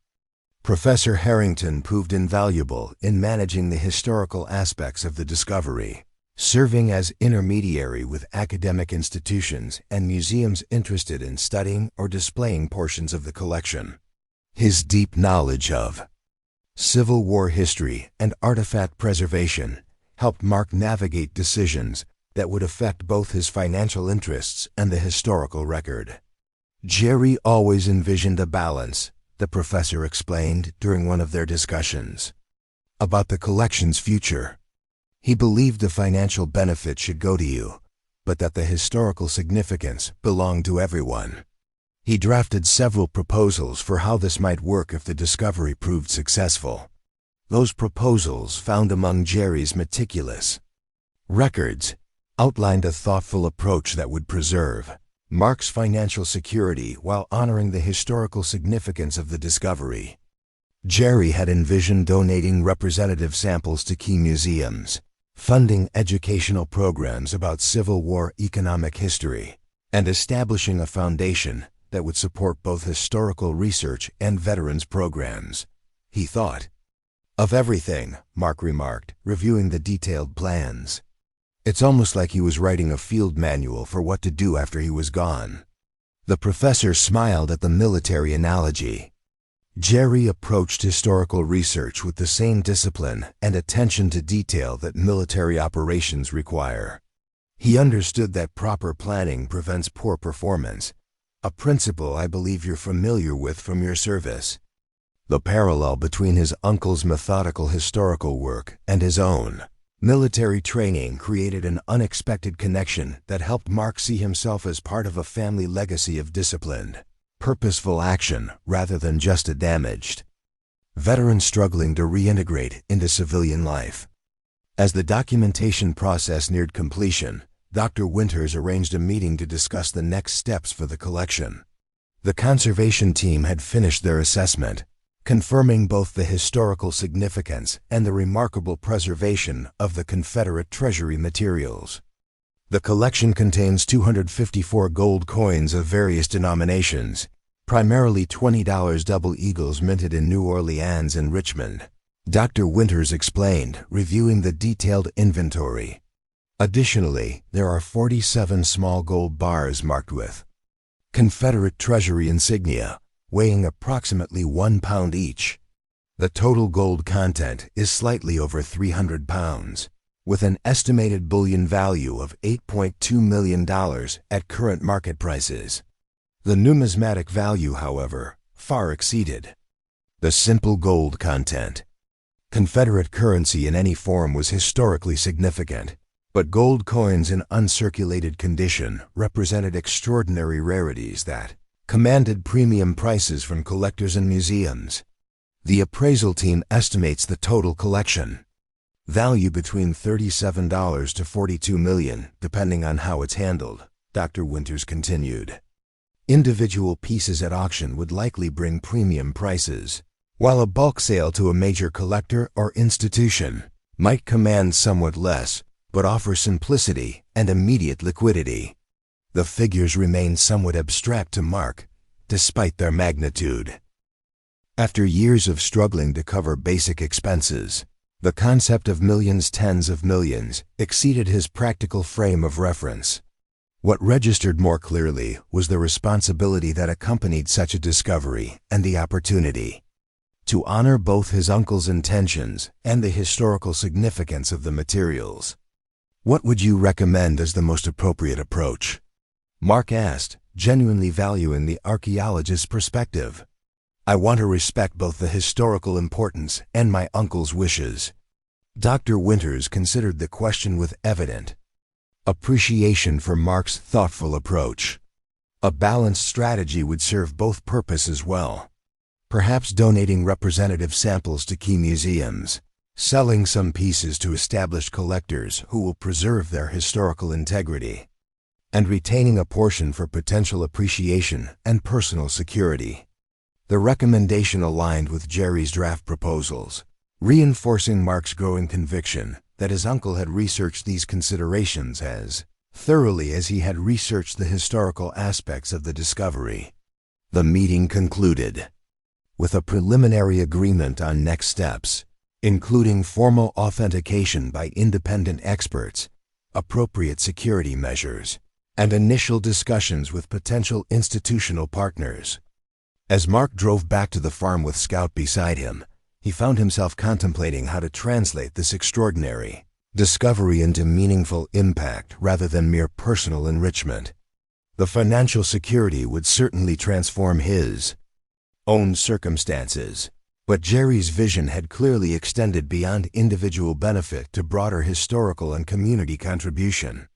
Professor Harrington proved invaluable in managing the historical aspects of the discovery, serving as intermediary with academic institutions and museums interested in studying or displaying portions of the collection. His deep knowledge of Civil War history and artifact preservation helped Mark navigate decisions that would affect both his financial interests and the historical record. "Jerry always envisioned a balance," the professor explained during one of their discussions about the collection's future. "He believed the financial benefit should go to you, but that the historical significance belonged to everyone." He drafted several proposals for how this might work if the discovery proved successful. Those proposals, found among Jerry's meticulous records, outlined a thoughtful approach that would preserve Mark's financial security while honoring the historical significance of the discovery. Jerry had envisioned donating representative samples to key museums, funding educational programs about Civil War economic history, and establishing a foundation that would support both historical research and veterans programs. he thought. Of everything, Mark remarked, reviewing the detailed plans. It's almost like he was writing a field manual for what to do after he was gone. The professor smiled at the military analogy. Jerry approached historical research with the same discipline and attention to detail that military operations require. He understood that proper planning prevents poor performance, a principle I believe you're familiar with from your service. The parallel between his uncle's methodical historical work and his own military training created an unexpected connection that helped Mark see himself as part of a family legacy of disciplined, purposeful action rather than just a damaged veteran struggling to reintegrate into civilian life. As the documentation process neared completion, Dr. Winters arranged a meeting to discuss the next steps for the collection. The conservation team had finished their assessment, confirming both the historical significance and the remarkable preservation of the Confederate treasury materials. The collection contains 254 gold coins of various denominations, primarily $20 double eagles minted in New Orleans and Richmond, Dr. Winters explained, reviewing the detailed inventory. Additionally, there are 47 small gold bars marked with Confederate treasury insignia, weighing approximately 1 pound each. The total gold content is slightly over 300 pounds, with an estimated bullion value of $8.2 million at current market prices. The numismatic value, however, far exceeded the simple gold content. Confederate currency in any form was historically significant, but gold coins in uncirculated condition represented extraordinary rarities that commanded premium prices from collectors and museums. The appraisal team estimates the total collection value between $37 to $42 million, depending on how it's handled, Dr. Winters continued. Individual pieces at auction would likely bring premium prices, while a bulk sale to a major collector or institution might command somewhat less, but offer simplicity and immediate liquidity. The figures remain somewhat abstract to Mark, despite their magnitude. After years of struggling to cover basic expenses, the concept of millions, tens of millions, exceeded his practical frame of reference. What registered more clearly was the responsibility that accompanied such a discovery and the opportunity to honor both his uncle's intentions and the historical significance of the materials. What would you recommend as the most appropriate approach? Mark asked, genuinely valuing the archaeologist's perspective. I want to respect both the historical importance and my uncle's wishes. Dr. Winters considered the question with evident appreciation for Mark's thoughtful approach. A balanced strategy would serve both purposes well. Perhaps donating representative samples to key museums, selling some pieces to established collectors who will preserve their historical integrity, and retaining a portion for potential appreciation and personal security. The recommendation aligned with Jerry's draft proposals, reinforcing Mark's growing conviction that his uncle had researched these considerations as thoroughly as he had researched the historical aspects of the discovery. The meeting concluded with a preliminary agreement on next steps, including formal authentication by independent experts, appropriate security measures, and initial discussions with potential institutional partners. As Mark drove back to the farm with Scout beside him, he found himself contemplating how to translate this extraordinary discovery into meaningful impact rather than mere personal enrichment. The financial security would certainly transform his own circumstances, but Jerry's vision had clearly extended beyond individual benefit to broader historical and community contribution.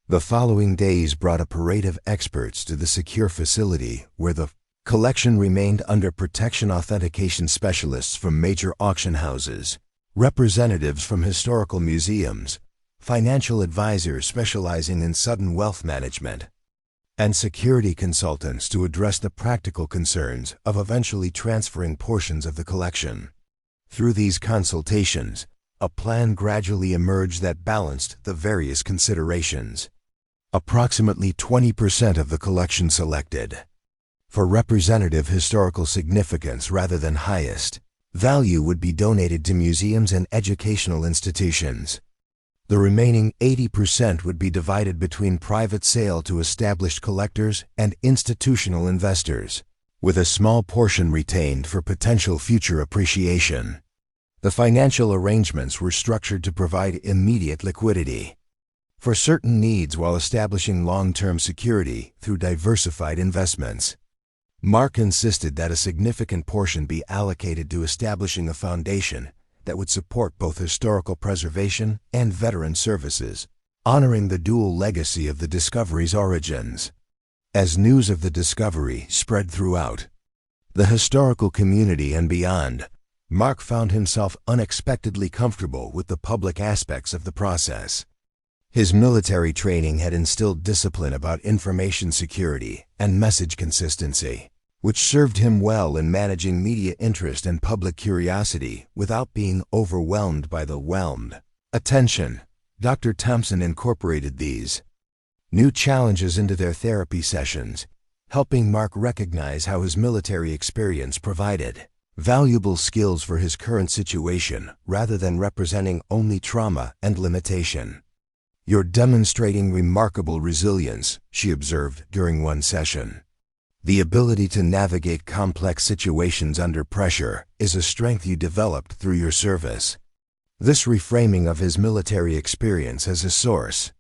The following days brought a parade of experts to the secure facility where the collection remained under protection. Authentication specialists from major auction houses, representatives from historical museums, financial advisors specializing in sudden wealth management, and security consultants to address the practical concerns of eventually transferring portions of the collection. Through these consultations, a plan gradually emerged that balanced the various considerations. Approximately 20% of the collection selected for representative historical significance rather than highest, Value would be donated to museums and educational institutions. The remaining 80% would be divided between private sale to established collectors and institutional investors, with a small portion retained for potential future appreciation. The financial arrangements were structured to provide immediate liquidity for certain needs while establishing long-term security through diversified investments. Mark insisted that a significant portion be allocated to establishing a foundation that would support both historical preservation and veteran services, honoring the dual legacy of the discovery's origins. As news of the discovery spread throughout the historical community and beyond, Mark found himself unexpectedly comfortable with the public aspects of the process. His military training had instilled discipline about information security and message consistency, which served him well in managing media interest and public curiosity without being overwhelmed by the whelmed attention. Dr. Thompson incorporated these new challenges into their therapy sessions, helping Mark recognize how his military experience provided valuable skills for his current situation rather than representing only trauma and limitation. "You're demonstrating remarkable resilience," she observed during one session. "The ability to navigate complex situations under pressure is a strength you developed through your service." This reframing of his military experience as a source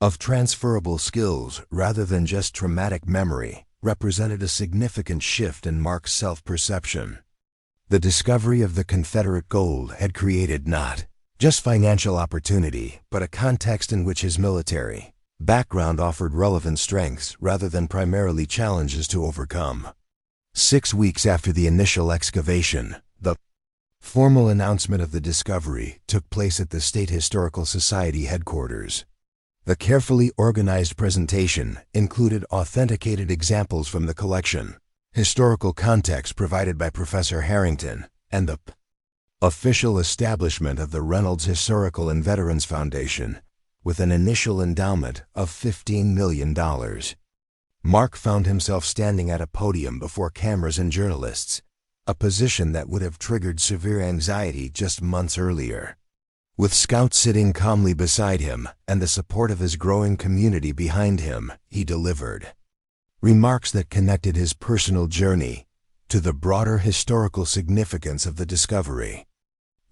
of transferable skills rather than just traumatic memory represented a significant shift in Mark's self-perception. The discovery of the Confederate gold had created not just financial opportunity, but a context in which his military background offered relevant strengths rather than primarily challenges to overcome. 6 weeks after the initial excavation, the formal announcement of the discovery took place at the State Historical Society headquarters. The carefully organized presentation included authenticated examples from the collection, historical context provided by Professor Harrington, and the official establishment of the Reynolds Historical and Veterans Foundation, with an initial endowment of $15 million. Mark found himself standing at a podium before cameras and journalists, a position that would have triggered severe anxiety just months earlier. With scouts sitting calmly beside him and the support of his growing community behind him, he delivered remarks that connected his personal journey to the broader historical significance of the discovery.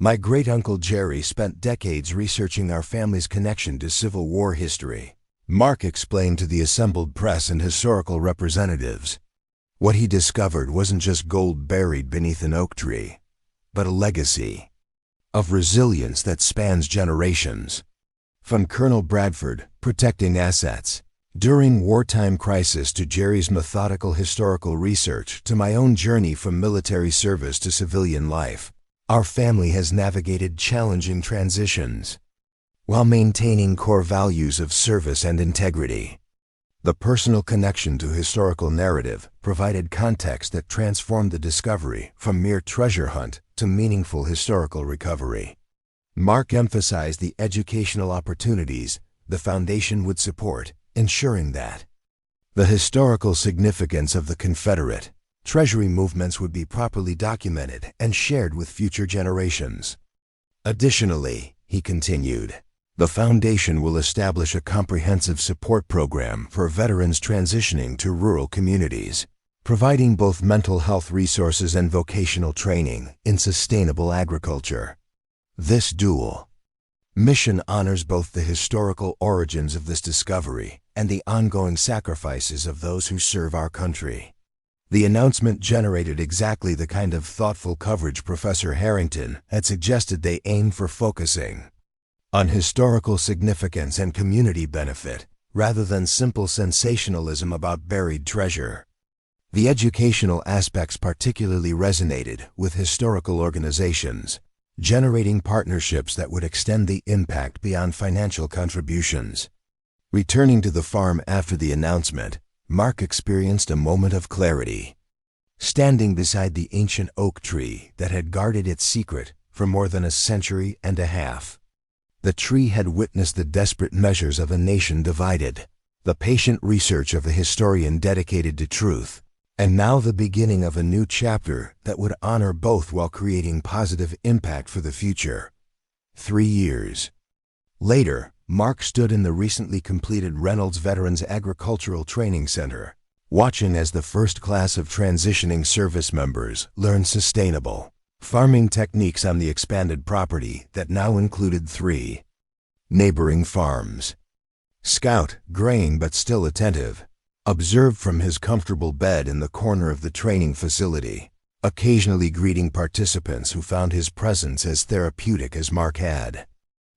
"My great-uncle Jerry spent decades researching our family's connection to Civil War history," Mark explained to the assembled press and historical representatives. What he discovered wasn't just gold buried beneath an oak tree, but a legacy of resilience that spans generations. From Colonel Bradford protecting assets during wartime crisis to Jerry's methodical historical research to my own journey from military service to civilian life, our family has navigated challenging transitions while maintaining core values of service and integrity. The personal connection to historical narrative provided context that transformed the discovery from mere treasure hunt to meaningful historical recovery. Mark emphasized the educational opportunities the foundation would support, ensuring that the historical significance of the Confederate Treasury movements would be properly documented and shared with future generations. Additionally, he continued, the foundation will establish a comprehensive support program for veterans transitioning to rural communities, providing both mental health resources and vocational training in sustainable agriculture. This dual mission honors both the historical origins of this discovery and the ongoing sacrifices of those who serve our country. The announcement generated exactly the kind of thoughtful coverage Professor Harrington had suggested they aim for, focusing on historical significance and community benefit, rather than simple sensationalism about buried treasure. The educational aspects particularly resonated with historical organizations, generating partnerships that would extend the impact beyond financial contributions. Returning to the farm after the announcement, Mark experienced a moment of clarity. Standing beside the ancient oak tree that had guarded its secret for more than a century and a half, the tree had witnessed the desperate measures of a nation divided, the patient research of a historian dedicated to truth, And now the beginning of a new chapter that would honor both while creating positive impact for the future. 3 years later, Mark stood in the recently completed Reynolds Veterans Agricultural Training Center, watching as the first class of transitioning service members learned sustainable farming techniques on the expanded property that now included 3 neighboring farms. Scout, graying but still attentive, observed from his comfortable bed in the corner of the training facility, occasionally greeting participants who found his presence as therapeutic as Mark had.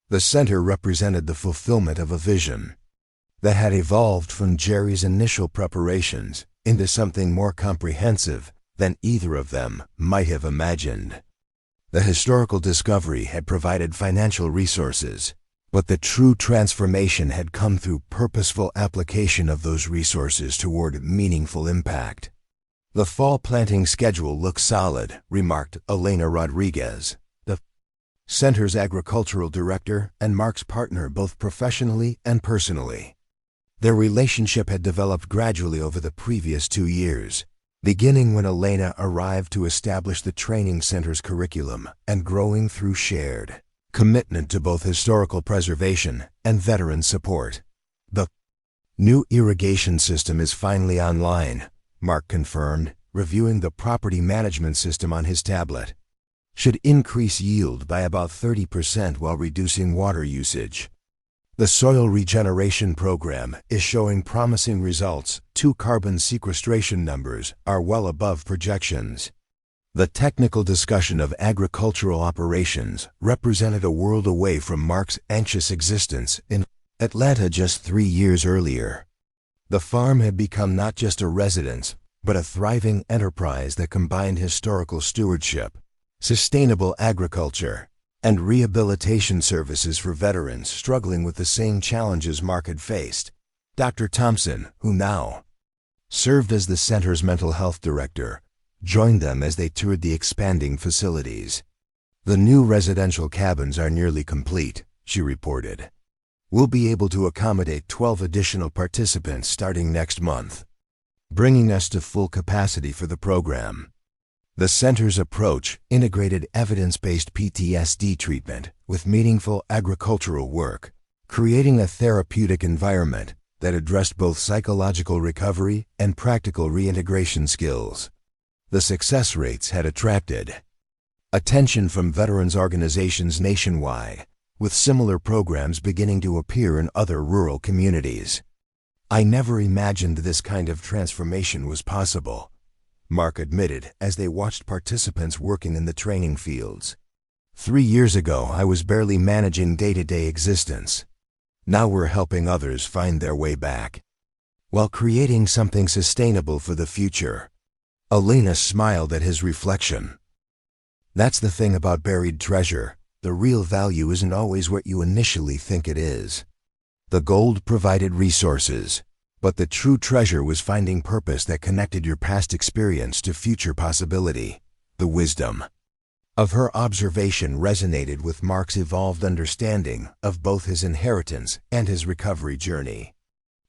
The center represented the fulfillment of a vision that had evolved from Jerry's initial preparations into something more comprehensive than either of them might have imagined. The historical discovery had provided financial resources, but the true transformation had come through purposeful application of those resources toward meaningful impact. The fall planting schedule looks solid, remarked Elena Rodriguez, the center's agricultural director and Mark's partner both professionally and personally. Their relationship had developed gradually over the previous 2 years, beginning when Elena arrived to establish the training center's curriculum and growing through shared commitment to both historical preservation and veteran support. The new irrigation system is finally online, Mark confirmed, reviewing the property management system on his tablet. Should increase yield by about 30% while reducing water usage. The soil regeneration program is showing promising results. 2 carbon sequestration numbers are well above projections. The technical discussion of agricultural operations represented a world away from Mark's anxious existence in Atlanta just 3 years earlier. The farm had become not just a residence, but a thriving enterprise that combined historical stewardship, sustainable agriculture, and rehabilitation services for veterans struggling with the same challenges Mark had faced. Dr. Thompson, who now served as the center's mental health director, joined them as they toured the expanding facilities. "The new residential cabins are nearly complete," she reported. "We'll be able to accommodate 12 additional participants starting next month, bringing us to full capacity for the program." The center's approach integrated evidence-based PTSD treatment with meaningful agricultural work, creating a therapeutic environment that addressed both psychological recovery and practical reintegration skills. The success rates had attracted attention from veterans organizations nationwide, with similar programs beginning to appear in other rural communities. "I never imagined this kind of transformation was possible," Mark admitted as they watched participants working in the training fields. 3 years ago, I was barely managing day-to-day existence. Now we're helping others find their way back, while creating something sustainable for the future." Elena smiled at his reflection. "That's the thing about buried treasure. The real value isn't always what you initially think it is. The gold provided resources, but the true treasure was finding purpose that connected your past experience to future possibility." The wisdom of her observation resonated with Mark's evolved understanding of both his inheritance and his recovery journey.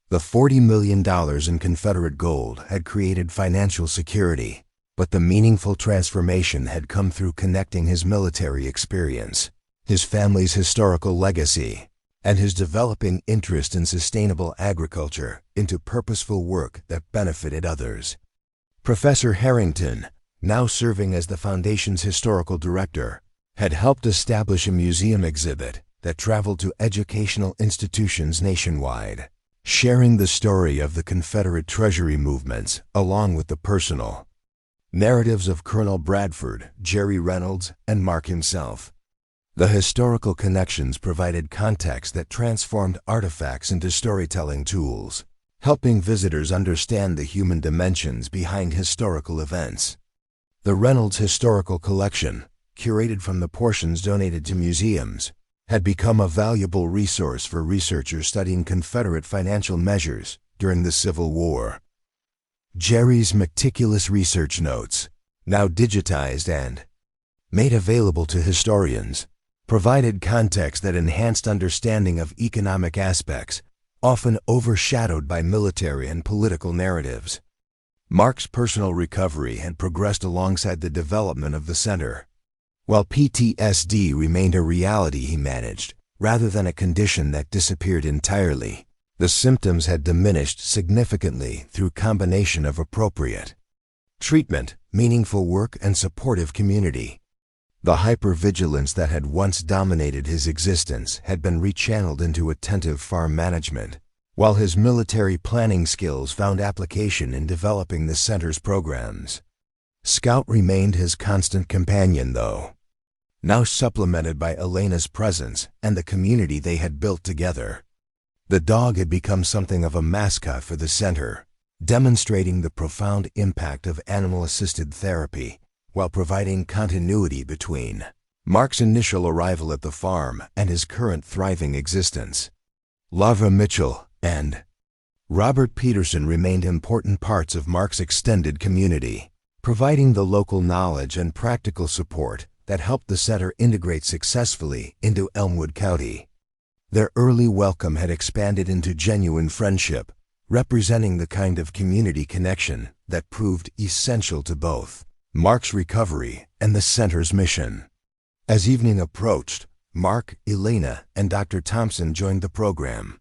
The $40 million in Confederate gold had created financial security, but the meaningful transformation had come through connecting his military experience, his family's historical legacy, and his developing interest in sustainable agriculture into purposeful work that benefited others. Professor Harrington, now serving as the Foundation's historical director, had helped establish a museum exhibit that traveled to educational institutions nationwide, sharing the story of the Confederate Treasury movements along with the personal narratives of Colonel Bradford, Jerry Reynolds, and Mark himself. The historical connections provided context that transformed artifacts into storytelling tools, helping visitors understand the human dimensions behind historical events. The Reynolds Historical Collection, curated from the portions donated to museums, had become a valuable resource for researchers studying Confederate financial measures during the Civil War. Jerry's meticulous research notes, now digitized and made available to historians, provided context that enhanced understanding of economic aspects, often overshadowed by military and political narratives. Mark's personal recovery had progressed alongside the development of the center. While PTSD remained a reality he managed, rather than a condition that disappeared entirely, the symptoms had diminished significantly through combination of appropriate treatment, meaningful work, and supportive community. The hypervigilance that had once dominated his existence had been rechanneled into attentive farm management, while his military planning skills found application in developing the center's programs. Scout remained his constant companion, though, now supplemented by Elena's presence and the community they had built together. The dog had become something of a mascot for the center, demonstrating the profound impact of animal-assisted therapy while providing continuity between Mark's initial arrival at the farm and his current thriving existence. Lavra Mitchell and Robert Peterson remained important parts of Mark's extended community, providing the local knowledge and practical support that helped the center integrate successfully into Elmwood County. Their early welcome had expanded into genuine friendship, representing the kind of community connection that proved essential to both Mark's recovery and the center's mission. As evening approached, Mark, Elena, and Dr. Thompson joined the program,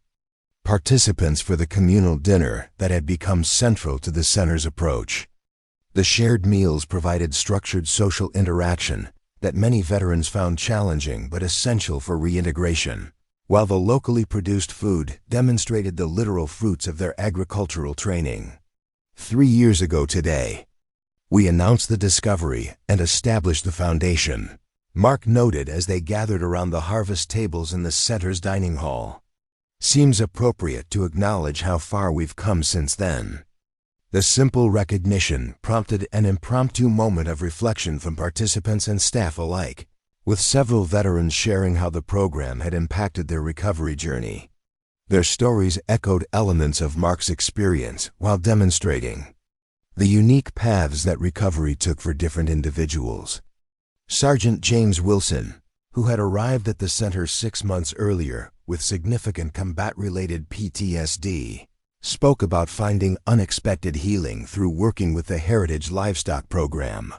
participants for the communal dinner that had become central to the center's approach. The shared meals provided structured social interaction that many veterans found challenging but essential for reintegration, while the locally produced food demonstrated the literal fruits of their agricultural training. 3 years ago today, we announced the discovery and established the foundation, Mark noted as they gathered around the harvest tables in the center's dining hall. Seems appropriate to acknowledge how far we've come since then. The simple recognition prompted an impromptu moment of reflection from participants and staff alike, with several veterans sharing how the program had impacted their recovery journey. Their stories echoed elements of Mark's experience while demonstrating the unique paths that recovery took for different individuals. Sergeant James Wilson, who had arrived at the center 6 months earlier with significant combat-related PTSD, spoke about finding unexpected healing through working with the Heritage Livestock Program.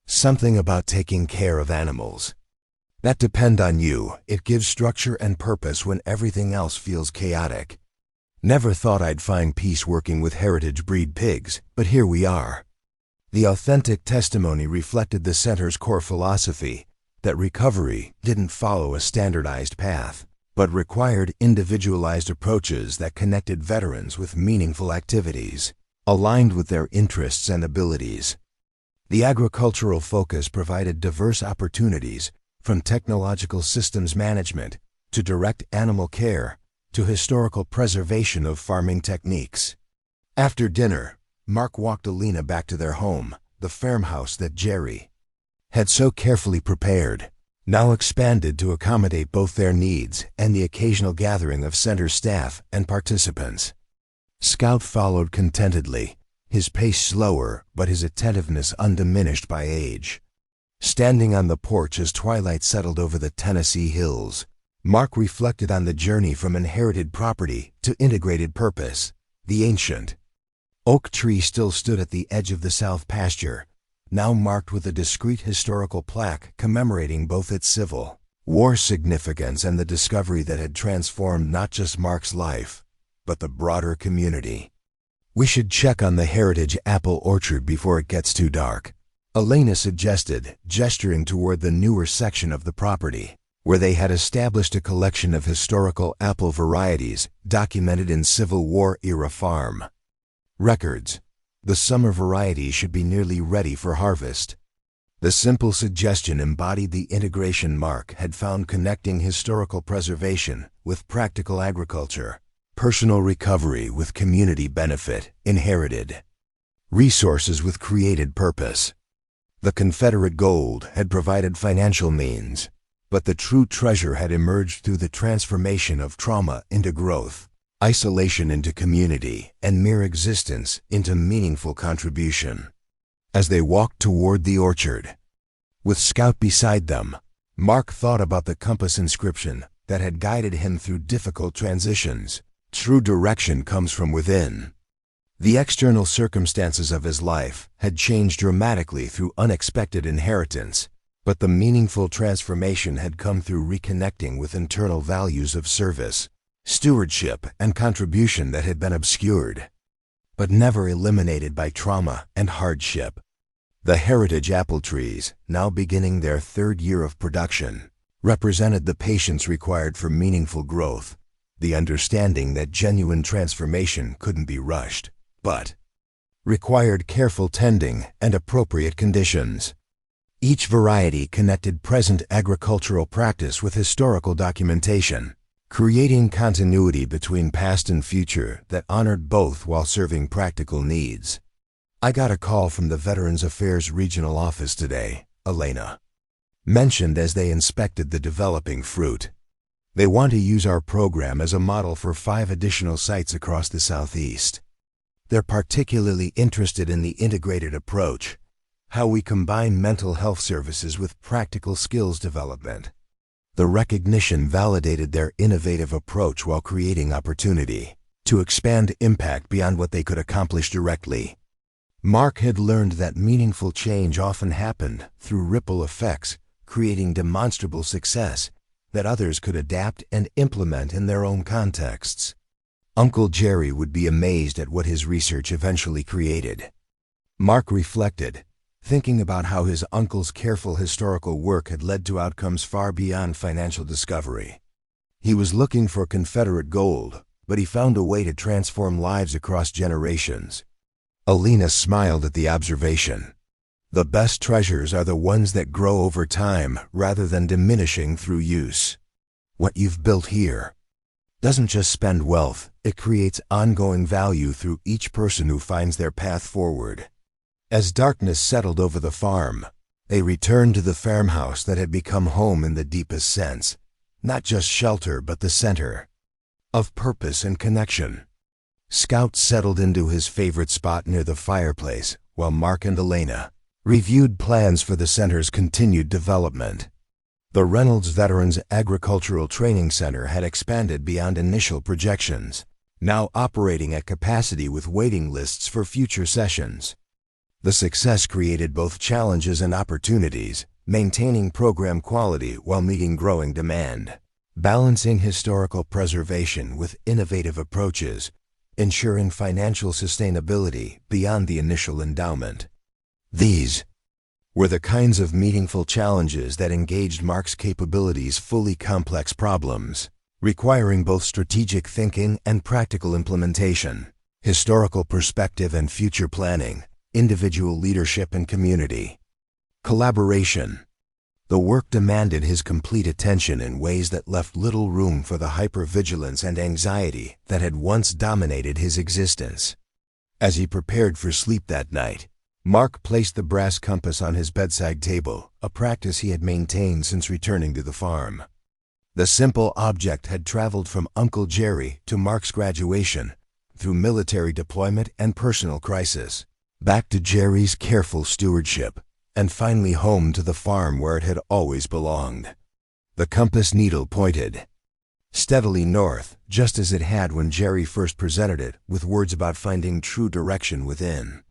Something about taking care of animals that depend on you. It gives structure and purpose when everything else feels chaotic. Never thought I'd find peace working with heritage breed pigs, but here we are. The authentic testimony reflected the center's core philosophy that recovery didn't follow a standardized path, but required individualized approaches that connected veterans with meaningful activities, aligned with their interests and abilities. The agricultural focus provided diverse opportunities, from technological systems management to direct animal care to historical preservation of farming techniques. After dinner, Mark walked Elena back to their home, the farmhouse that Jerry had so carefully prepared, now expanded to accommodate both their needs and the occasional gathering of center staff and participants. Scout followed contentedly, his pace slower but his attentiveness undiminished by age. Standing on the porch as twilight settled over the Tennessee hills, Mark reflected on the journey from inherited property to integrated purpose. The ancient oak tree still stood at the edge of the south pasture, now marked with a discreet historical plaque commemorating both its Civil War significance and the discovery that had transformed not just Mark's life, but the broader community. "We should check on the Heritage apple orchard before it gets too dark," Elena suggested, gesturing toward the newer section of the property, where they had established a collection of historical apple varieties documented in Civil War-era farm records. The summer varieties should be nearly ready for harvest. The simple suggestion embodied the integration Mark had found connecting historical preservation with practical agriculture, personal recovery with community benefit, inherited resources with created purpose. The Confederate gold had provided financial means, but the true treasure had emerged through the transformation of trauma into growth, isolation into community, and mere existence into meaningful contribution. As they walked toward the orchard, with Scout beside them, Mark thought about the compass inscription that had guided him through difficult transitions. True direction comes from within. The external circumstances of his life had changed dramatically through unexpected inheritance, but the meaningful transformation had come through reconnecting with internal values of service, stewardship, and contribution that had been obscured, but never eliminated by trauma and hardship. The heritage apple trees, now beginning their third year of production, represented the patience required for meaningful growth, the understanding that genuine transformation couldn't be rushed, but required careful tending and appropriate conditions. Each variety connected present agricultural practice with historical documentation, creating continuity between past and future that honored both while serving practical needs. "I got a call from the Veterans Affairs Regional Office today," Elena mentioned as they inspected the developing fruit. "They want to use our program as a model for 5 additional sites across the Southeast. They're particularly interested in the integrated approach, how we combine mental health services with practical skills development." The recognition validated their innovative approach while creating opportunity to expand impact beyond what they could accomplish directly. Mark had learned that meaningful change often happened through ripple effects, creating demonstrable success that others could adapt and implement in their own contexts. Uncle Jerry would be amazed at what his research eventually created. Mark reflected, thinking about how his uncle's careful historical work had led to outcomes far beyond financial discovery. He was looking for Confederate gold, but he found a way to transform lives across generations. Elena smiled at the observation. "The best treasures are the ones that grow over time rather than diminishing through use. What you've built here doesn't just spend wealth, it creates ongoing value through each person who finds their path forward." As darkness settled over the farm, they returned to the farmhouse that had become home in the deepest sense, not just shelter but the center of purpose and connection. Scout settled into his favorite spot near the fireplace, while Mark and Elena reviewed plans for the center's continued development. The Reynolds Veterans Agricultural Training Center had expanded beyond initial projections, now operating at capacity with waiting lists for future sessions. The success created both challenges and opportunities, maintaining program quality while meeting growing demand, balancing historical preservation with innovative approaches, ensuring financial sustainability beyond the initial endowment. These were the kinds of meaningful challenges that engaged Mark's capabilities, fully complex problems, requiring both strategic thinking and practical implementation, historical perspective and future planning, individual leadership and community collaboration. The work demanded his complete attention in ways that left little room for the hypervigilance and anxiety that had once dominated his existence. As he prepared for sleep that night, Mark placed the brass compass on his bedside table, a practice he had maintained since returning to the farm. The simple object had traveled from Uncle Jerry to Mark's graduation, through military deployment and personal crisis, back to Jerry's careful stewardship, and finally home to the farm where it had always belonged. The compass needle pointed steadily north, just as it had when Jerry first presented it, with words about finding true direction within.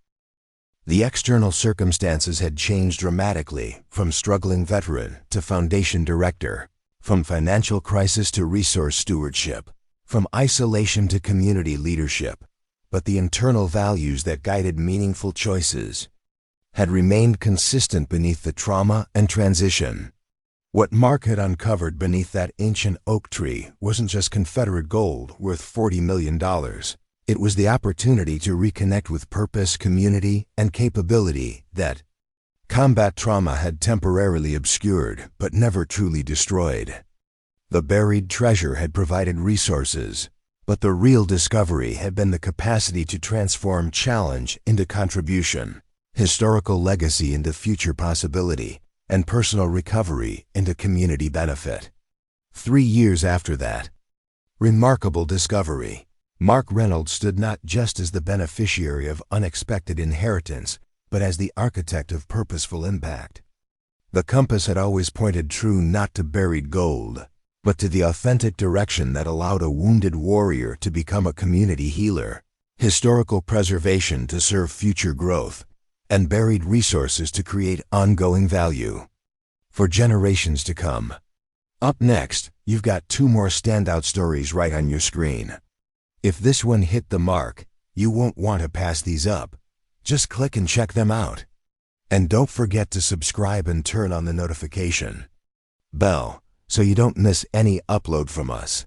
The external circumstances had changed dramatically, from struggling veteran to foundation director, from financial crisis to resource stewardship, from isolation to community leadership, but the internal values that guided meaningful choices had remained consistent beneath the trauma and transition. What Mark had uncovered beneath that ancient oak tree wasn't just Confederate gold worth $40 million. It was the opportunity to reconnect with purpose, community, and capability that combat trauma had temporarily obscured but never truly destroyed. The buried treasure had provided resources, but the real discovery had been the capacity to transform challenge into contribution, historical legacy into future possibility, and personal recovery into community benefit. 3 years after that remarkable discovery, Mark Reynolds stood not just as the beneficiary of unexpected inheritance, but as the architect of purposeful impact. The compass had always pointed true not to buried gold, but to the authentic direction that allowed a wounded warrior to become a community healer, historical preservation to serve future growth, and buried resources to create ongoing value for generations to come. Up next, you've got two more standout stories right on your screen. If this one hit the mark, you won't want to pass these up. Just click and check them out. And don't forget to subscribe and turn on the notification bell so you don't miss any upload from us.